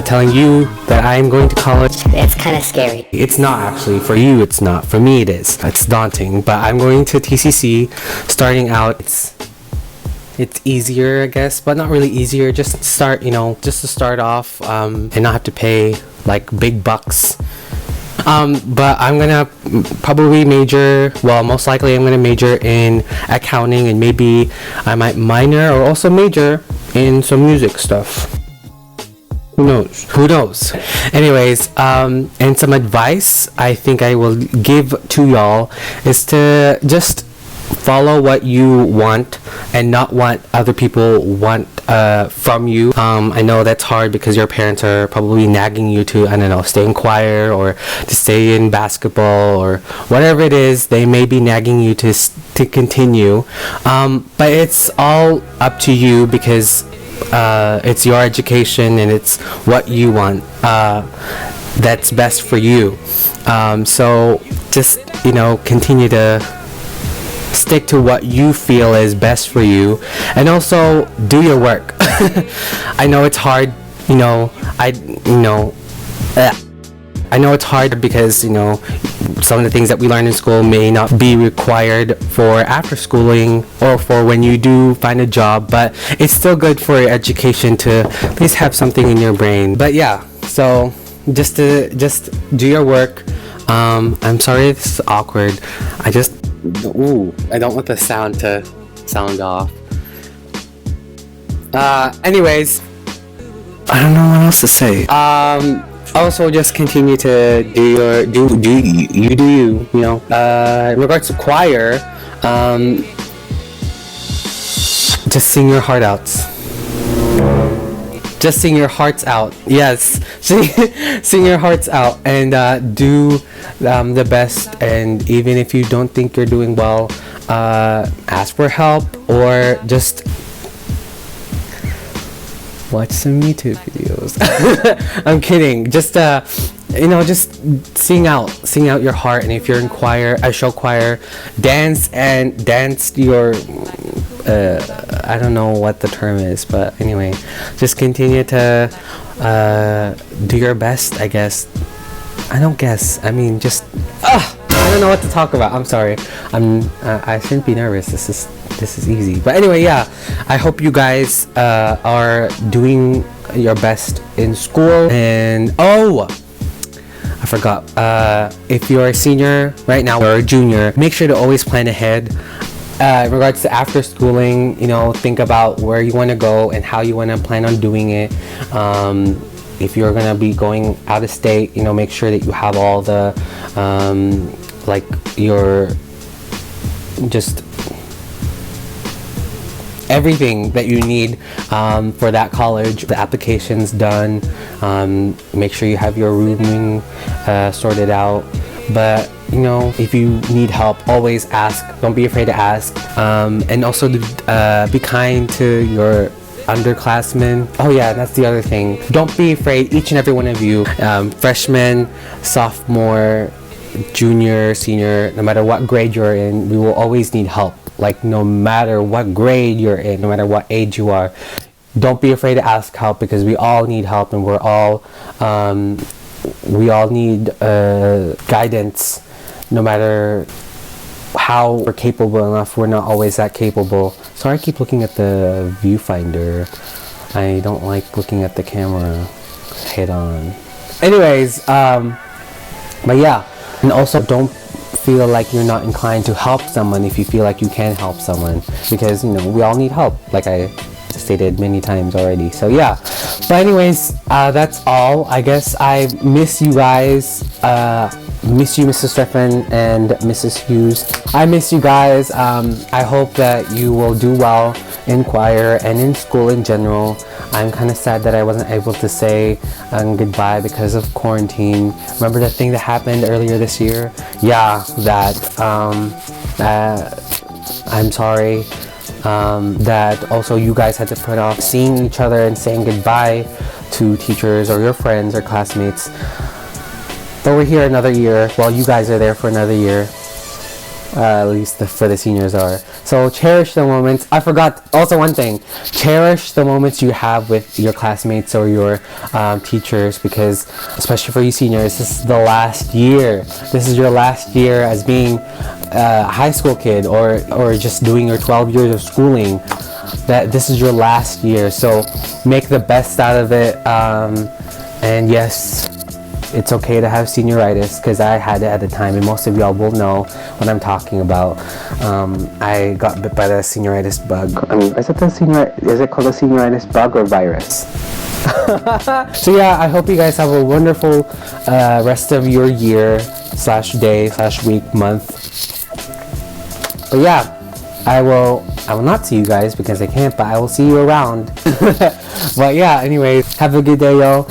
telling you that I'm going to college. It's kind of scary. It's not actually. For you, it's not. For me, it is. It's daunting. But I'm going to TCC. Starting out, it's easier, I guess, but not really easier. Just start, just to start off, and not have to pay like big bucks. But I'm gonna probably most likely I'm gonna major in accounting, and maybe I might minor or also major in some music stuff. Who knows? Anyways, and some advice I think I will give to y'all is to just follow what you want and not what other people want from you. I know that's hard because your parents are probably nagging you to, I don't know, stay in choir or to stay in basketball or whatever it is. They may be nagging you to continue, but it's all up to you because it's your education and it's what you want that's best for you. So just continue to stick to what you feel is best for you, and also do your work. I know it's hard, I know it's hard because some of the things that we learn in school may not be required for after schooling or for when you do find a job, but it's still good for your education to at least have something in your brain. But yeah, so just do your work. I'm sorry if this is awkward. I don't want the sound to sound off. Anyways, I don't know what else to say. Also just continue to do you. In regards to choir, just sing your heart out. Just sing your hearts out. Yes, sing your hearts out and do the best. And even if you don't think you're doing well, ask for help or just watch some YouTube videos. I'm kidding. Just just sing out your heart. And if you're in choir, a show choir, dance your I don't know what the term is, but anyway, just continue to do your best, I guess. I mean, just I don't know what to talk about. I'm sorry. I shouldn't be nervous. This is easy. But anyway, yeah. I hope you guys are doing your best in school. And I forgot. If you're a senior right now or a junior, make sure to always plan ahead. In regards to after schooling, think about where you want to go and how you want to plan on doing it. If you're going to be going out of state, make sure that you have all the your just everything that you need for that college. The application's done. Make sure you have your rooming sorted out. But if you need help, always ask. Don't be afraid to ask. And also be kind to your underclassmen. Oh yeah, that's the other thing. Don't be afraid, each and every one of you, freshman, sophomore, junior, senior, no matter what grade you're in, we will always need help. Like no matter what grade you're in, no matter what age you are, don't be afraid to ask help because we all need help and we all need guidance. No matter how we're capable enough, we're not always that capable. Sorry, I keep looking at the viewfinder. I don't like looking at the camera head on. Anyways, but yeah, and also don't feel like you're not inclined to help someone if you feel like you can help someone, because we all need help, like I stated many times already. So yeah, but anyways, that's all. I guess I miss you guys miss you, Mrs. Steffen and Mrs. Hughes. I miss you guys. I hope that you will do well in choir and in school in general. I'm kind of sad that I wasn't able to say goodbye because of quarantine. Remember the thing that happened earlier this year? Yeah, that. I'm sorry that also you guys had to put off seeing each other and saying goodbye to teachers or your friends or classmates. But we're here another year. Well, you guys are there for another year. At least for the seniors are. So cherish the moments. I forgot also one thing. Cherish the moments you have with your classmates or your teachers, because especially for you seniors, this is the last year. This is your last year as being a high school kid or just doing your 12 years of schooling. That this is your last year. So make the best out of it. And yes, it's okay to have senioritis, because I had it at the time, and most of y'all will know what I'm talking about. I got bit by the senioritis bug. I mean, is it called a senioritis bug or virus? So yeah, I hope you guys have a wonderful rest of your year / day / week, month. But yeah, I will not see you guys because I can't, but I will see you around. But yeah, anyways, have a good day, y'all.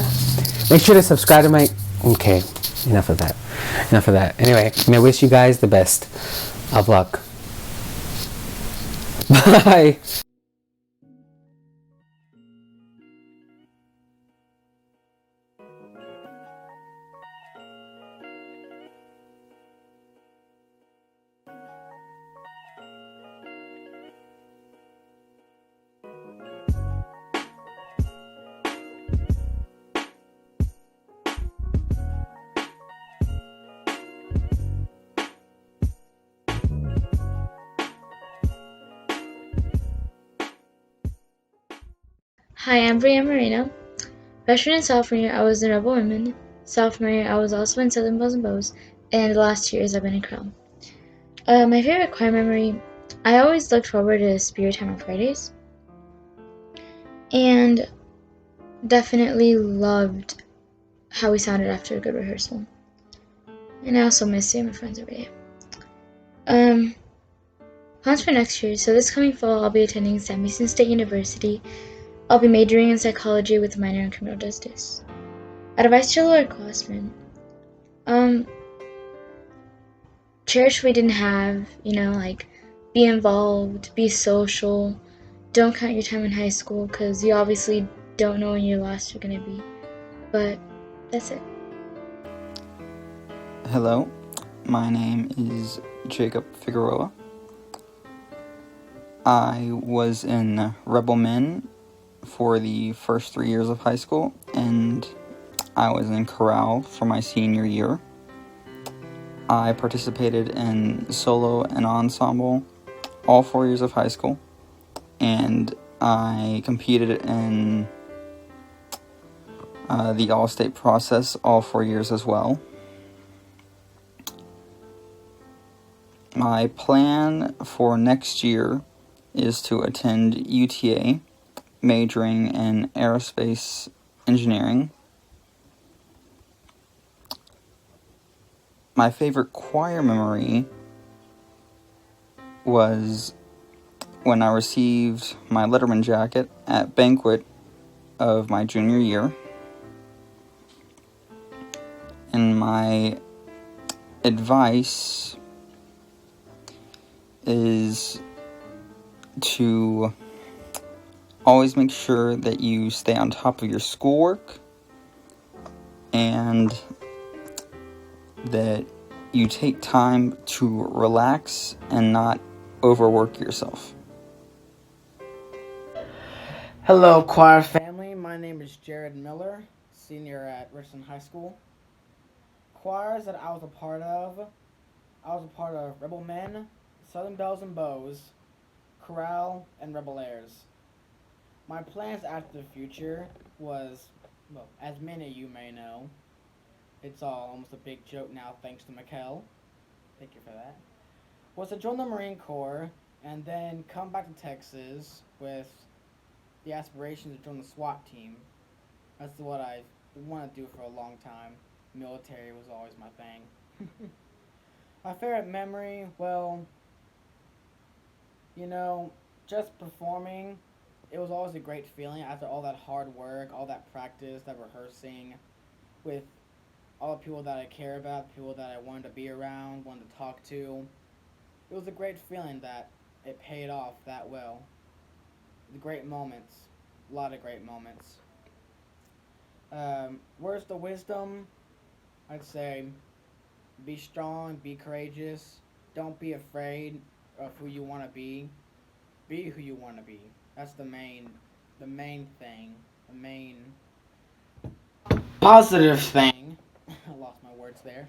Make sure to subscribe to my... Okay, enough of that. Anyway, I wish you guys the best of luck. Bye. Hi, I'm Brianna Moreno. Freshman and sophomore year, I was in Rebel Women. Sophomore year, I was also in Southern Bells and Bows. And the last 2 years, I've been in Crown. My favorite choir memory, I always looked forward to Spirit Time on Fridays. And definitely loved how we sounded after a good rehearsal. And I also miss seeing my friends every day. Plans for next year. So this coming fall, I'll be attending Sam Houston State University. I'll be majoring in psychology with a minor in criminal justice. Advice to Lord Glassman. Cherish what we didn't have, like be involved, be social. Don't count your time in high school because you obviously don't know when your last are going to be. But that's it. Hello, my name is Jacob Figueroa. I was in Rebel Men for the first 3 years of high school, and I was in chorale for my senior year. I participated in solo and ensemble all 4 years of high school, and I competed in the all-state process all 4 years as well. My plan for next year is to attend UTA, majoring in aerospace engineering. My favorite choir memory was when I received my Letterman jacket at banquet of my junior year. And my advice is to always make sure that you stay on top of your schoolwork and that you take time to relax and not overwork yourself. Hello, choir family. My name is Jared Miller, senior at Richland High School. Choirs that I was a part of Rebel Men, Southern Bells and Bows, Chorale, and Rebel Airs. My plans after the future was, well, as many of you may know, it's all almost a big joke now thanks to Mikkel. Thank you for that. Was to join the Marine Corps and then come back to Texas with the aspiration to join the SWAT team. That's what I wanted to do for a long time. Military was always my thing. My favorite memory, well, you know, just performing, it was always a great feeling after all that hard work, all that practice, that rehearsing with all the people that I care about, people that I wanted to be around, wanted to talk to. It was a great feeling that it paid off that well. The great moments, a lot of great moments. Words to wisdom, I'd say be strong, be courageous, don't be afraid of who you want to be who you want to be. That's the main thing, the main positive thing, I lost my words there,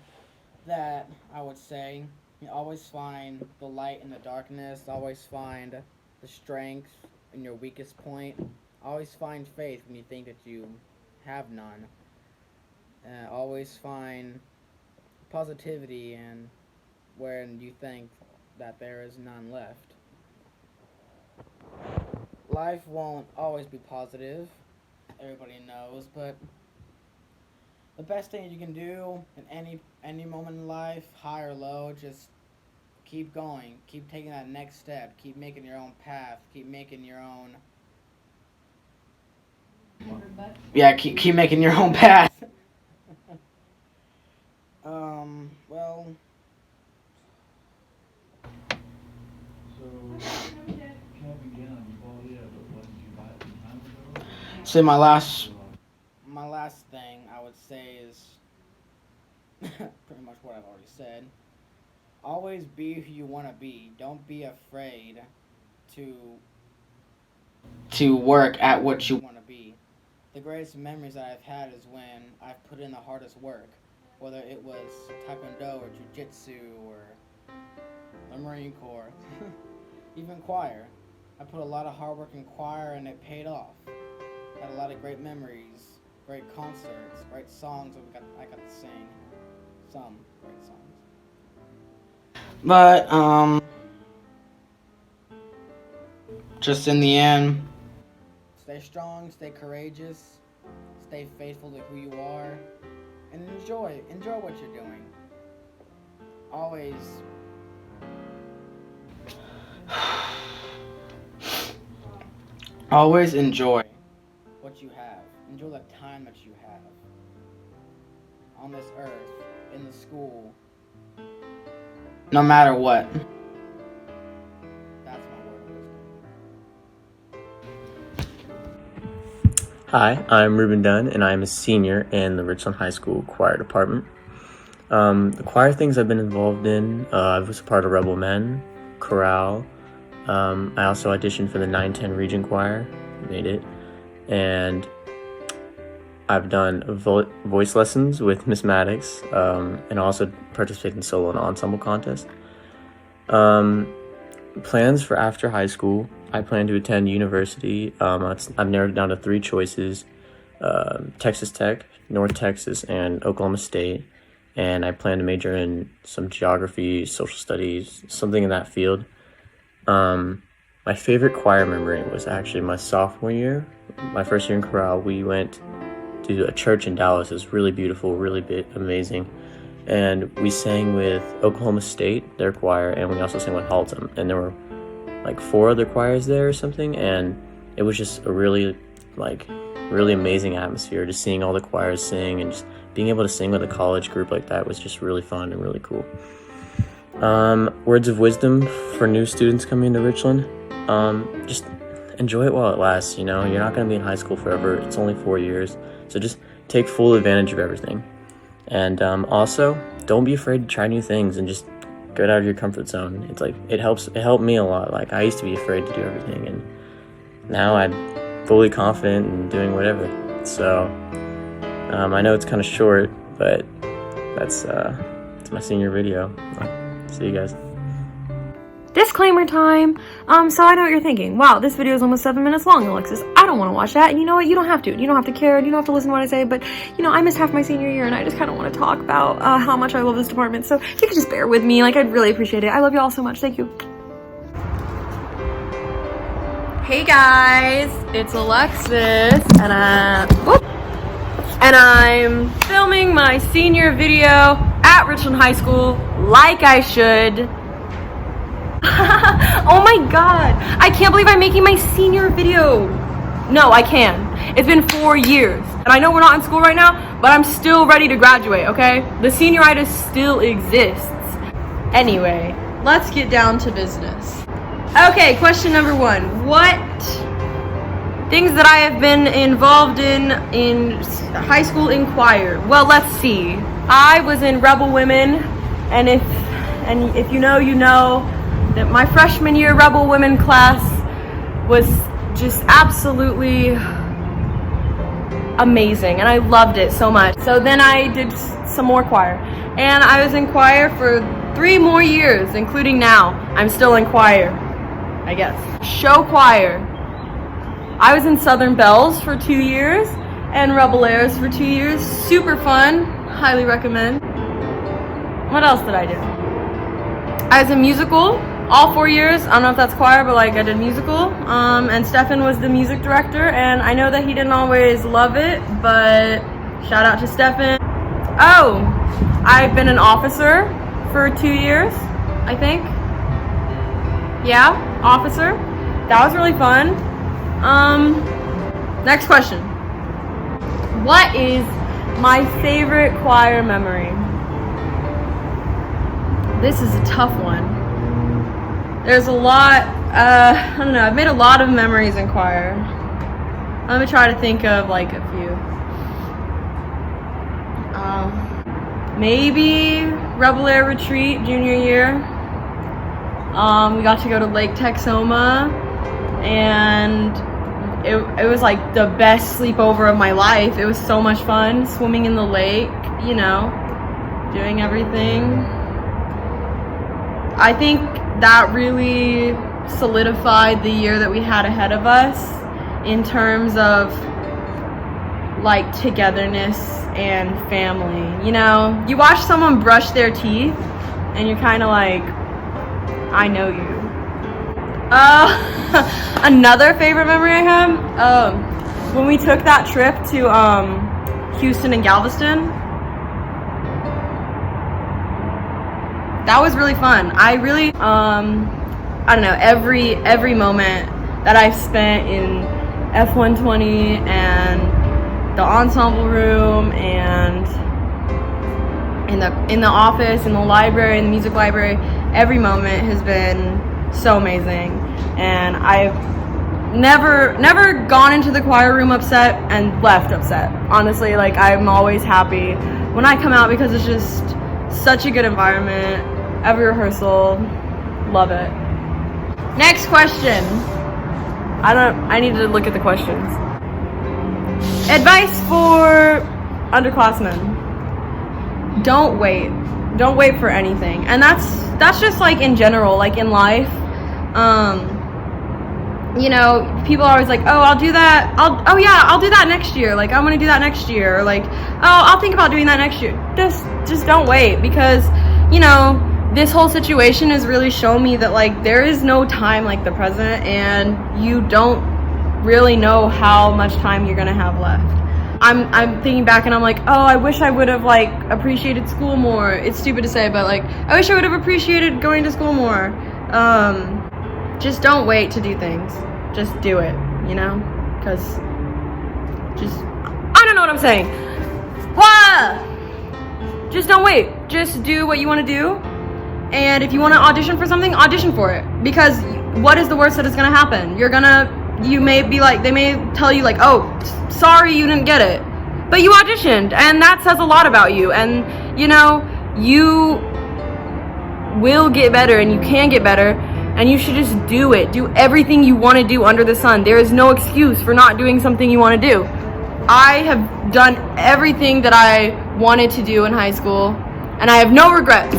that I would say. You always find the light in the darkness, always find the strength in your weakest point, always find faith when you think that you have none, always find positivity and when you think that there is none left. Life won't always be positive, everybody knows, but the best thing you can do in any moment in life, high or low, just keep going, keep taking that next step, keep making your own path, keep making your own keep making your own path. Well, so my last thing I would say is pretty much what I've already said. Always be who you want to be. Don't be afraid to work at what you want to be. The greatest memories that I've had is when I've put in the hardest work, whether it was Taekwondo or Jiu-Jitsu or the Marine Corps, even choir. I put a lot of hard work in choir and it paid off. Had a lot of great memories, great concerts, great songs that I got to sing. Some great songs. But, just in the end, stay strong, stay courageous, stay faithful to who you are, and enjoy what you're doing. Always enjoy what you have. Enjoy the time that you have on this earth, in the school, no matter what. That's my word of wisdom. Hi, I'm Ruben Dunn, and I'm a senior in the Richland High School choir department. The choir things I've been involved in, I was a part of Rebel Men, chorale. I also auditioned for the 910 Region Choir, made it, and I've done voice lessons with Miss Maddox, and also participated in solo and ensemble contests. Plans for after high school, I plan to attend university. I've narrowed it down to 3 choices, Texas Tech, North Texas, and Oklahoma State, and I plan to major in some geography, social studies, something in that field. My favorite choir memory was actually my sophomore year, my first year in chorale. We went to a church in Dallas. It was really beautiful, really amazing. And we sang with Oklahoma State, their choir, and we also sang with Haltom. And there were like 4 other choirs there or something, and it was just a really amazing atmosphere, just seeing all the choirs sing and just being able to sing with a college group like that was just really fun and really cool. Words of wisdom for new students coming into Richland. Just enjoy it while it lasts, you know. You're not going to be in high school forever. It's only 4 years. So just take full advantage of everything. And also, don't be afraid to try new things and just get out of your comfort zone. It's like, it helped me a lot. Like, I used to be afraid to do everything, and now I'm fully confident in doing whatever. So, I know it's kind of short, but that's my senior video. See you guys. Disclaimer time. So I know what you're thinking. Wow, this video is almost 7 minutes long, Alexis. I don't want to watch that. And you know what? You don't have to. You don't have to care. You don't have to listen to what I say. But, you know, I missed half my senior year, and I just kind of want to talk about how much I love this department. So if you could just bear with me. Like, I'd really appreciate it. I love you all so much. Thank you. Hey, guys. It's Alexis. And I'm filming my senior video at Richland High School like I should. Oh my god, I can't believe I'm making my senior video. No, I can. It's been 4 years. And I know we're not in school right now, but I'm still ready to graduate, okay? The senioritis still exists. Anyway, let's get down to business. Okay, question number 1. What things that I have been involved in high school in choir? Well, let's see. I was in Rebel Women, and if you know, you know that my freshman year Rebel Women class was just absolutely amazing, and I loved it so much. So then I did some more choir, and I was in choir for 3 more years, including now. I'm still in choir, I guess. Show choir. I was in Southern Bells for 2 years and Rebel Airs for 2 years. Super fun. Highly recommend. What else did I do? I was in musical all 4 years. I don't know if that's choir, but like I did musical. And Stefan was the music director, and I know that he didn't always love it, but shout out to Stefan. Oh, I've been an officer for 2 years, I think. Yeah, officer. That was really fun. Next question. What is my favorite choir memory? This is a tough one. There's a lot, I don't know, I've made a lot of memories in choir. Let me try to think of like a few. Maybe Rebel Air Retreat junior year. We got to go to Lake Texoma, and it was like the best sleepover of my life. It was so much fun, swimming in the lake, you know, doing everything. I think that really solidified the year that we had ahead of us in terms of like togetherness and family. You know, you watch someone brush their teeth and you're kind of like, I know you. Another favorite memory I have, when we took that trip to Houston and Galveston. That was really fun. I really, I don't know, every moment that I've spent in F-120 and the ensemble room and in the office, in the library, in the music library, every moment has been so amazing. And I've never gone into the choir room upset and left upset. Honestly, like I'm always happy when I come out because it's just such a good environment. Every rehearsal, love it. Next question. I need to look at the questions. Advice for underclassmen. Don't wait. Don't wait for anything. And that's just like in general, like in life. You know, people are always like, oh, I'll do that. I'll do that next year. Like, I'm going to do that next year. Or like, oh, I'll think about doing that next year. Just don't wait, because, you know, this whole situation has really shown me that like there is no time like the present, and you don't really know how much time you're gonna have left. I'm thinking back and I'm like, oh, I wish I would have like appreciated school more. It's stupid to say, but like I wish I would have appreciated going to school more. Just don't wait to do things. Just do it, you know? Because I don't know what I'm saying. Just don't wait. Just do what you want to do. And if you want to audition for something, audition for it. Because what is the worst that is going to happen? You may be like, they may tell you like, oh, sorry you didn't get it. But you auditioned, and that says a lot about you. And, you know, you will get better, and you can get better, and you should just do it. Do everything you want to do under the sun. There is no excuse for not doing something you want to do. I have done everything that I wanted to do in high school, and I have no regrets,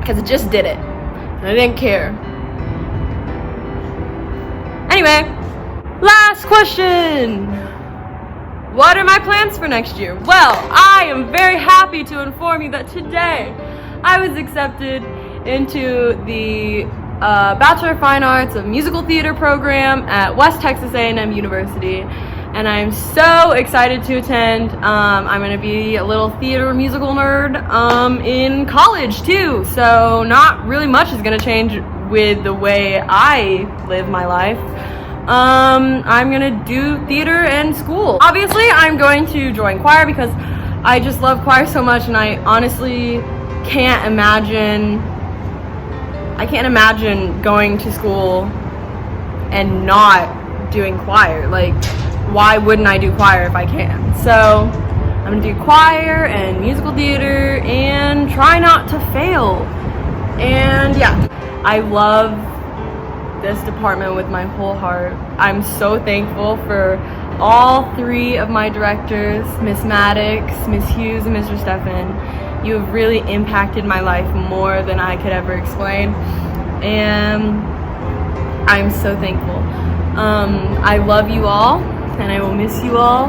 because I just did it, and I didn't care. Anyway, last question. What are my plans for next year? Well, I am very happy to inform you that today I was accepted into the Bachelor of Fine Arts of Musical Theater program at West Texas A&M University. and I'm so excited to attend. I'm going to be a little theater musical nerd in college too, so not really much is going to change with the way I live my life. I'm going to do theater and school. Obviously, I'm going to join choir because I just love choir so much, and I honestly can't imagine going to school and not doing choir. Like, why wouldn't I do choir if I can? So I'm gonna do choir and musical theater and try not to fail. And yeah, I love this department with my whole heart. I'm so thankful for all three of my directors, Miss Maddox, Miss Hughes, and Mr. Steffen. You have really impacted my life more than I could ever explain, and I'm so thankful. I love you all, and I will miss you all,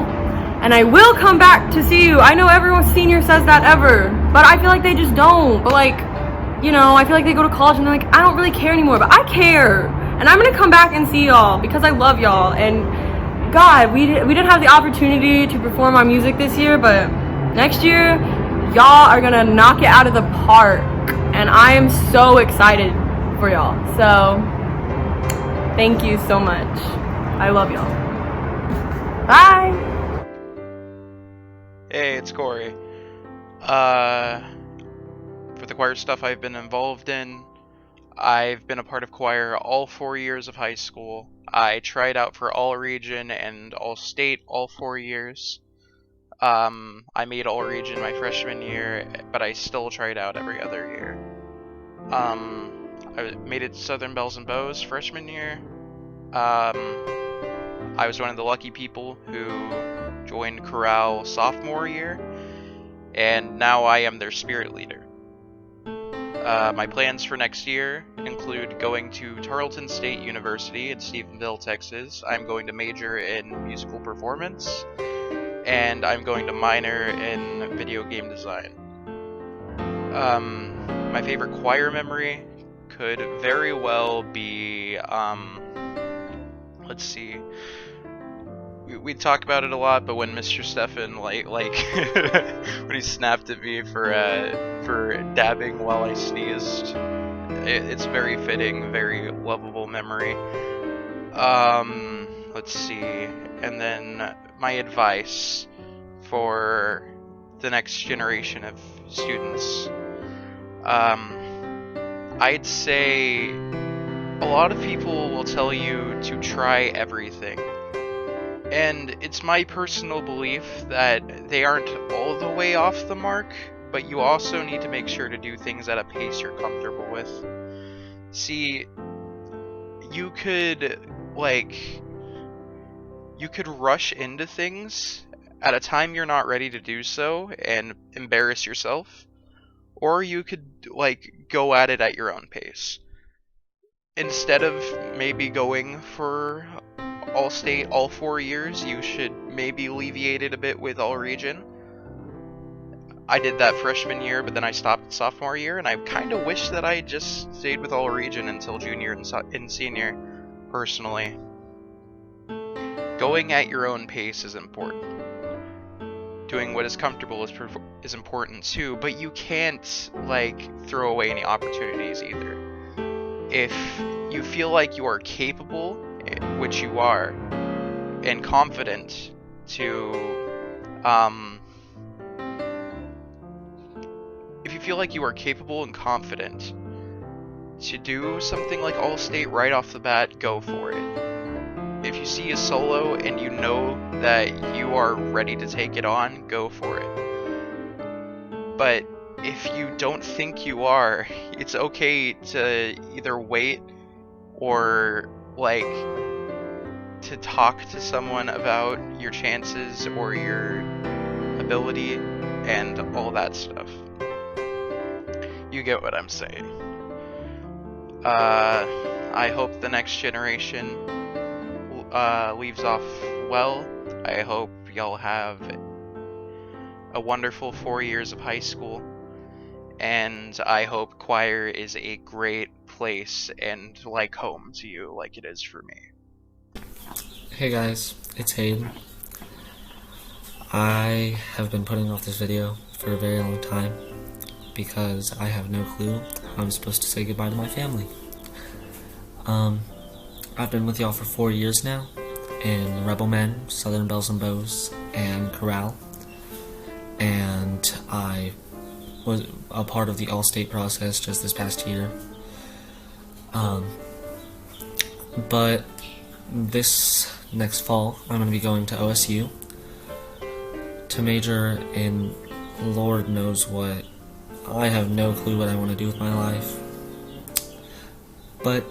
and I will come back to see you. I know everyone senior says that ever, but I feel like they just don't. But like, you know, I feel like they go to college and they're like, I don't really care anymore, but I care, and I'm gonna come back and see y'all because I love y'all. And God, we didn't have the opportunity to perform our music this year, but next year y'all are gonna knock it out of the park, and I am so excited for y'all. So thank you so much. I love y'all. Bye. Hey, it's Corey. For the choir stuff I've been involved in, I've been a part of choir all 4 years of high school. I tried out for all region and all state all 4 years. I made all region my freshman year, but I still tried out every other year. I made it to Southern Bells and Bows freshman year. I was one of the lucky people who joined chorale sophomore year, and now I am their spirit leader. My plans for next year include going to Tarleton State University in Stephenville, Texas. I'm going to major in musical performance, and I'm going to minor in video game design. My favorite choir memory could very well be, let's see. We talk about it a lot, but when Mr. Steffen, like when he snapped at me for dabbing while I sneezed, it's very fitting, very lovable memory. Let's see, and then my advice for the next generation of students. I'd say a lot of people will tell you to try everything. And it's my personal belief that they aren't all the way off the mark, but you also need to make sure to do things at a pace you're comfortable with. See, you could rush into things at a time you're not ready to do so and embarrass yourself, or you could go at it at your own pace. Instead of maybe going for all state all 4 years, you should maybe alleviate it a bit with all region. I did that freshman year, but then I stopped sophomore year, and I kind of wish that I just stayed with all region until junior and senior, personally. Going at your own pace is important. Doing what is comfortable is important too, but you can't throw away any opportunities either. If you feel like you are capable, which you are, and confident if you feel like you are capable and confident to do something like All-State right off the bat, go for it. If you see a solo and you know that you are ready to take it on, go for it. But if you don't think you are, it's okay to either wait or to talk to someone about your chances or your ability and all that stuff. You get what I'm saying. I hope the next generation leaves off well. I hope y'all have a wonderful 4 years of high school, and I hope choir is a great place and like home to you, like it is for me. Hey guys, it's Abe. I have been putting off this video for a very long time because I have no clue how I'm supposed to say goodbye to my family. I've been with y'all for 4 years now in Rebel Men, Southern Bells and Bows, and Corral, and I was a part of the all-state process just this past year. But this next fall, I'm going to be going to OSU to major in Lord knows what. I have no clue what I want to do with my life. But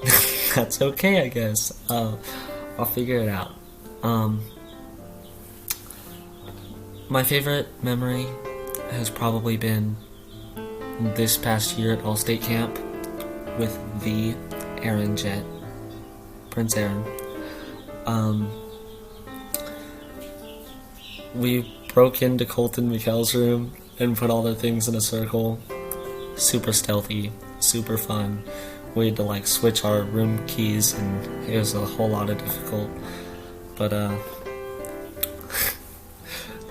that's okay, I guess. I'll figure it out. My favorite memory has probably been this past year at All-State Camp with the Aaron Jet, Prince Aaron. We broke into Colton McKell's room and put all their things in a circle. Super stealthy, super fun. We had to like switch our room keys, and it was a whole lot of difficult, but it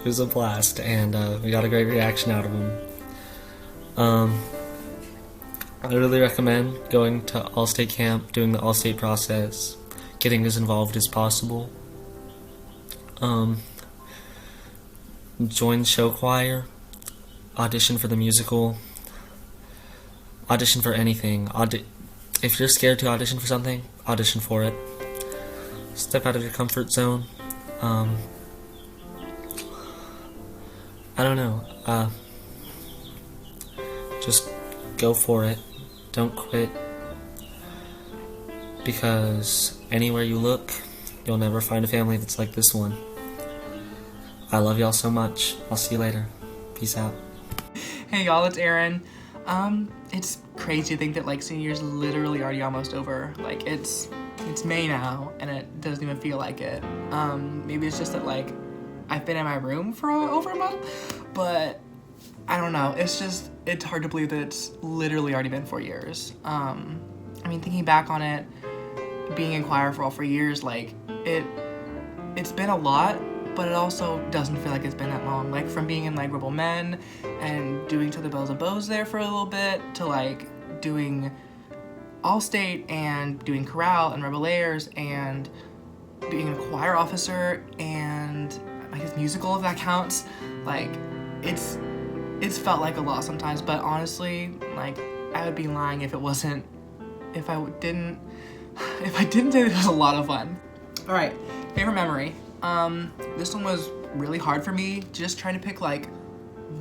was a blast, and we got a great reaction out of them. I really recommend going to All-State Camp, doing the All-State process, getting as involved as possible. Join show choir, audition for the musical, audition for anything. If you're scared to audition for something, audition for it. Step out of your comfort zone. I don't know. Just go for it. Don't quit. Because anywhere you look, you'll never find a family that's like this one. I love y'all so much. I'll see you later. Peace out. Hey y'all, it's Aaron. It's crazy to think that like senior year's literally already almost over. Like it's May now and it doesn't even feel like it. Maybe it's just that like I've been in my room for over a month, but I don't know. It's hard to believe that it's literally already been 4 years. I mean, thinking back on it, being in choir for all 4 years, like it's been a lot, but it also doesn't feel like it's been that long. Like from being in like Rebel Men and doing To the Bells and Bows there for a little bit to like doing All-State and doing Chorale and Rebel Airs and being a choir officer and I guess musical if that counts. Like it's felt like a lot sometimes, but honestly, like I would be lying if I didn't say it was a lot of fun. All right, favorite memory. This one was really hard for me, just trying to pick like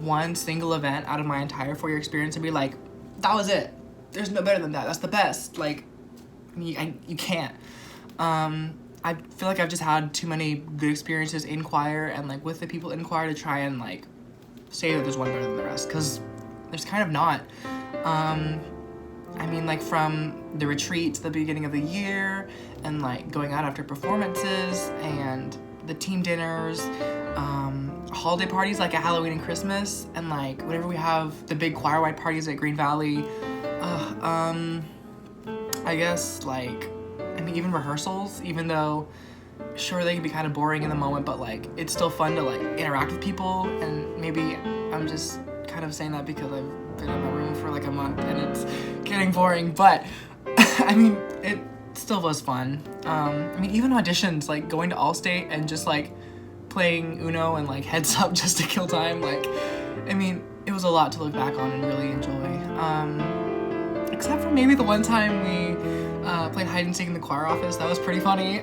one single event out of my entire 4-year experience and be like, that was it. There's no better than that. That's the best. Like, you can't. I feel like I've just had too many good experiences in choir and like with the people in choir to try and like say that there's one better than the rest, because there's kind of not. I mean, like from the retreat to the beginning of the year and like going out after performances and the team dinners, holiday parties like at Halloween and Christmas, and like whenever we have the big choir-wide parties at Green Valley, I guess like, I mean, even rehearsals, even though sure they can be kind of boring in the moment, but like it's still fun to like interact with people. And maybe I'm just kind of saying that because I've been in my room for like a month and it's getting boring, but I mean, it still was fun. I mean, even auditions, like going to All-State and just like playing Uno and like Heads Up just to kill time, like, I mean, it was a lot to look back on and really enjoy. Except for maybe the one time we played hide and seek in the choir office. That was pretty funny.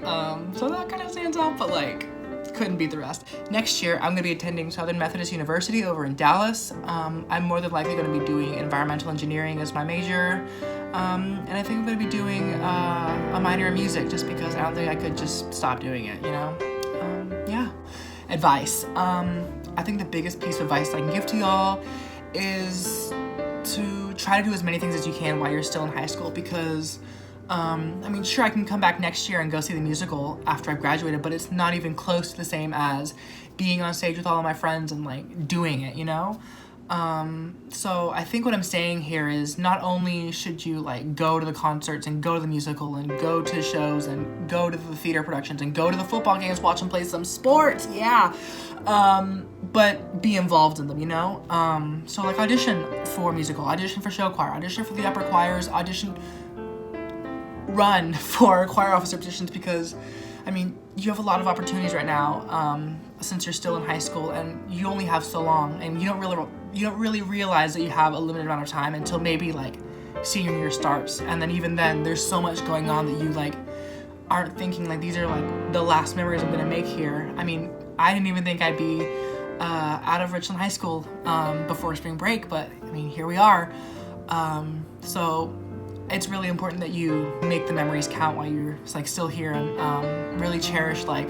So that kind of stands out, but like couldn't beat the rest. Next year, I'm gonna be attending Southern Methodist University over in Dallas. I'm more than likely gonna be doing environmental engineering as my major. And I think I'm gonna be doing a minor in music just because I don't think I could just stop doing it, you know? Yeah. Advice. I think the biggest piece of advice I can give to y'all is to try to do as many things as you can while you're still in high school, because I mean, sure, I can come back next year and go see the musical after I've graduated, but it's not even close to the same as being on stage with all of my friends and like doing it, you know? So I think what I'm saying here is not only should you like go to the concerts and go to the musical and go to shows and go to the theater productions and go to the football games, watch them play some sports, yeah, but be involved in them, you know? So like audition for musical, audition for show choir, audition for the upper choirs, run for choir officer positions, because I mean, you have a lot of opportunities right now, since you're still in high school, and you only have so long, and you don't really realize that you have a limited amount of time until maybe like senior year starts, and then even then, there's so much going on that you like aren't thinking like these are like the last memories I'm gonna make here. I mean, I didn't even think I'd be out of Richland High School before spring break, but I mean, here we are. So it's really important that you make the memories count while you're like still here, and really cherish like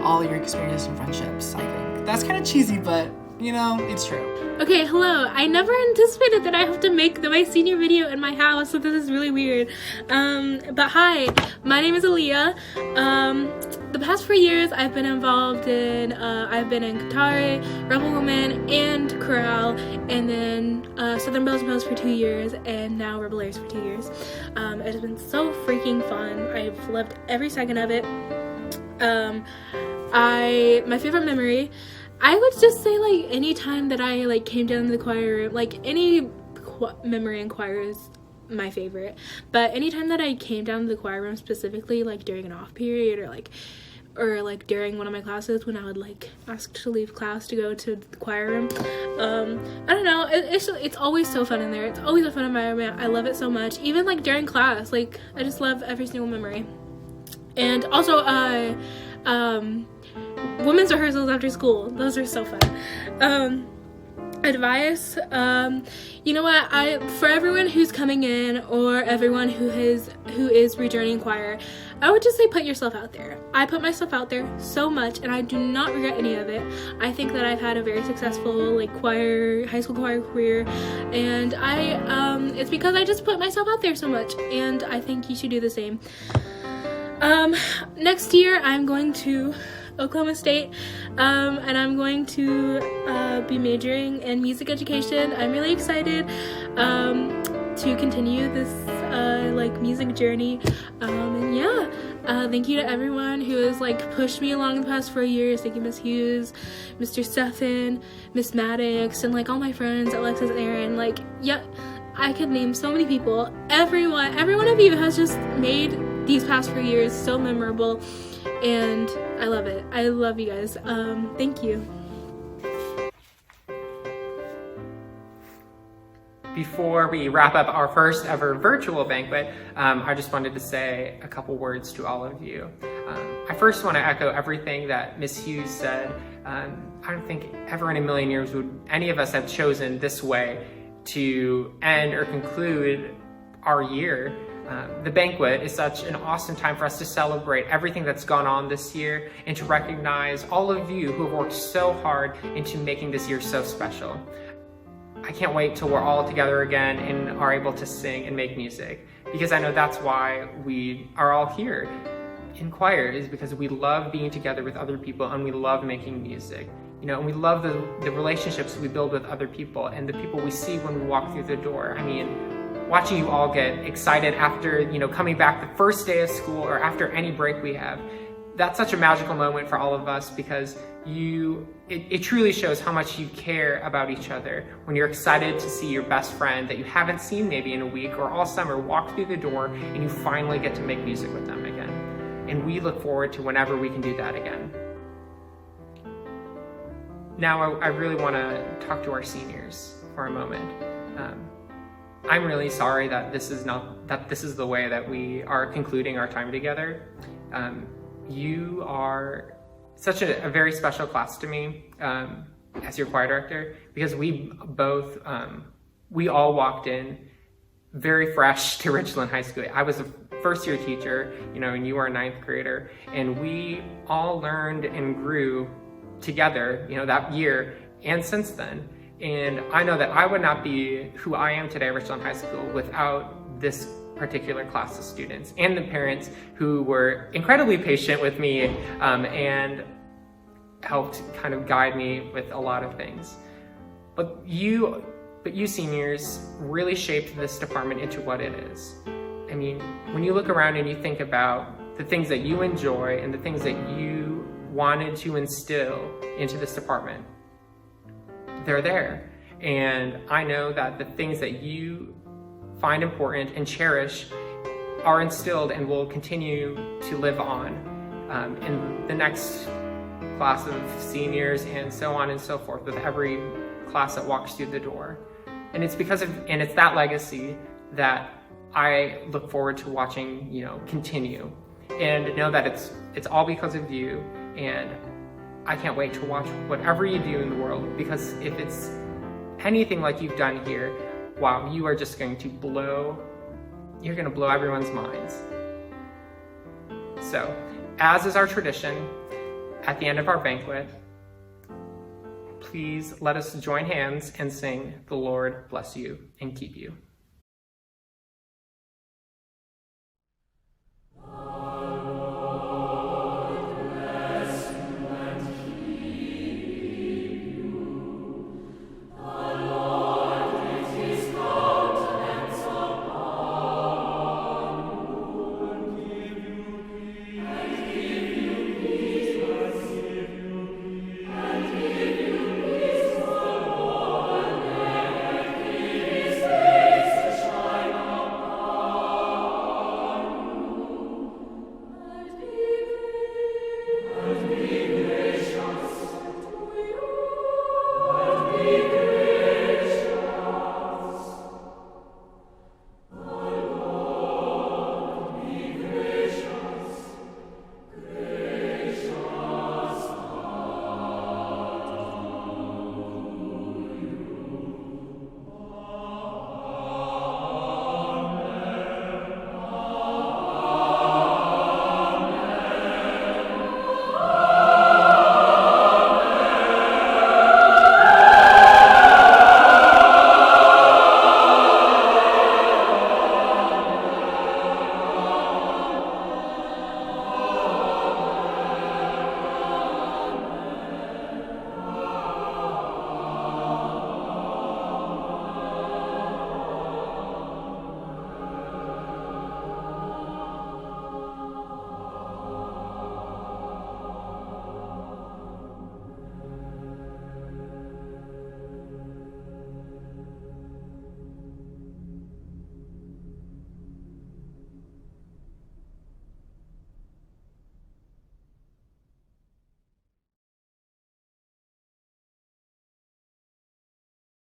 all your experiences and friendships. I think that's kind of cheesy, but you know, it's true. Okay, hello. I never anticipated that I have to make my senior video in my house, so this is really weird. But hi, my name is Aaliyah. The past 4 years I've been involved in, I've been in Katari, Rebel Woman, and Chorale, and then Southern Bells and Bells for 2 years, and now Rebel Airs for 2 years. It's been so freaking fun. I've loved every second of it. My favorite memory, I would just say like any time that I like came down to the choir room, like any memory in choir is my favorite, but anytime that I came down to the choir room specifically, like during an off period or like during one of my classes when I would like ask to leave class to go to the choir room, I don't know, it's always so fun in there. It's always a fun environment. I love it so much. Even like during class, like I just love every single memory. And also women's rehearsals after school, those are so fun. Advice, you know what, for everyone who's coming in or everyone who is rejoining choir, I would just say put yourself out there. I put myself out there so much, and I do not regret any of it. I think that I've had a very successful like high school choir career, and it's because I just put myself out there so much, and I think you should do the same. Next year I'm going to Oklahoma State, and I'm going to be majoring in music education. I'm really excited to continue this like music journey, and yeah, thank you to everyone who has like pushed me along the past 4 years. Thank you, Miss Hughes, Mr. Stephan, Miss Maddox, and like all my friends, Alexis, Aaron, like yeah, I could name so many people. Every one of you has just made these past 4 years so memorable, and I love it. I love you guys. Thank you. Before we wrap up our first ever virtual banquet, I just wanted to say a couple words to all of you. I first want to echo everything that Ms. Hughes said. I don't think ever in a million years would any of us have chosen this way to end or conclude our year. The banquet is such an awesome time for us to celebrate everything that's gone on this year and to recognize all of you who have worked so hard into making this year so special. I can't wait till we're all together again and are able to sing and make music, because I know that's why we are all here in choir, is because we love being together with other people and we love making music. You know, and we love the relationships we build with other people and the people we see when we walk through the door. I mean, watching you all get excited after, you know, coming back the first day of school or after any break we have, that's such a magical moment for all of us, because it truly shows how much you care about each other when you're excited to see your best friend that you haven't seen maybe in a week or all summer walk through the door and you finally get to make music with them again. And we look forward to whenever we can do that again. Now I really want to talk to our seniors for a moment. I'm really sorry that this is the way that we are concluding our time together. You are such a very special class to me as your choir director, because we all walked in very fresh to Richland High School. I was a first year teacher, you know, and you are a ninth grader, and we all learned and grew together, you know, that year and since then. And I know that I would not be who I am today at Richland High School without this particular class of students and the parents who were incredibly patient with me and helped kind of guide me with a lot of things. But you seniors really shaped this department into what it is. I mean, when you look around and you think about the things that you enjoy and the things that you wanted to instill into this department, they're there. And I know that the things that you find important and cherish are instilled and will continue to live on in the next class of seniors and so on and so forth with every class that walks through the door. And it's it's that legacy that I look forward to watching, continue, and know that it's all because of you. And I can't wait to watch whatever you do in the world, because if it's anything like you've done here, wow, you are just going to blow everyone's minds. So, as is our tradition, at the end of our banquet, please let us join hands and sing "The Lord bless you and keep you."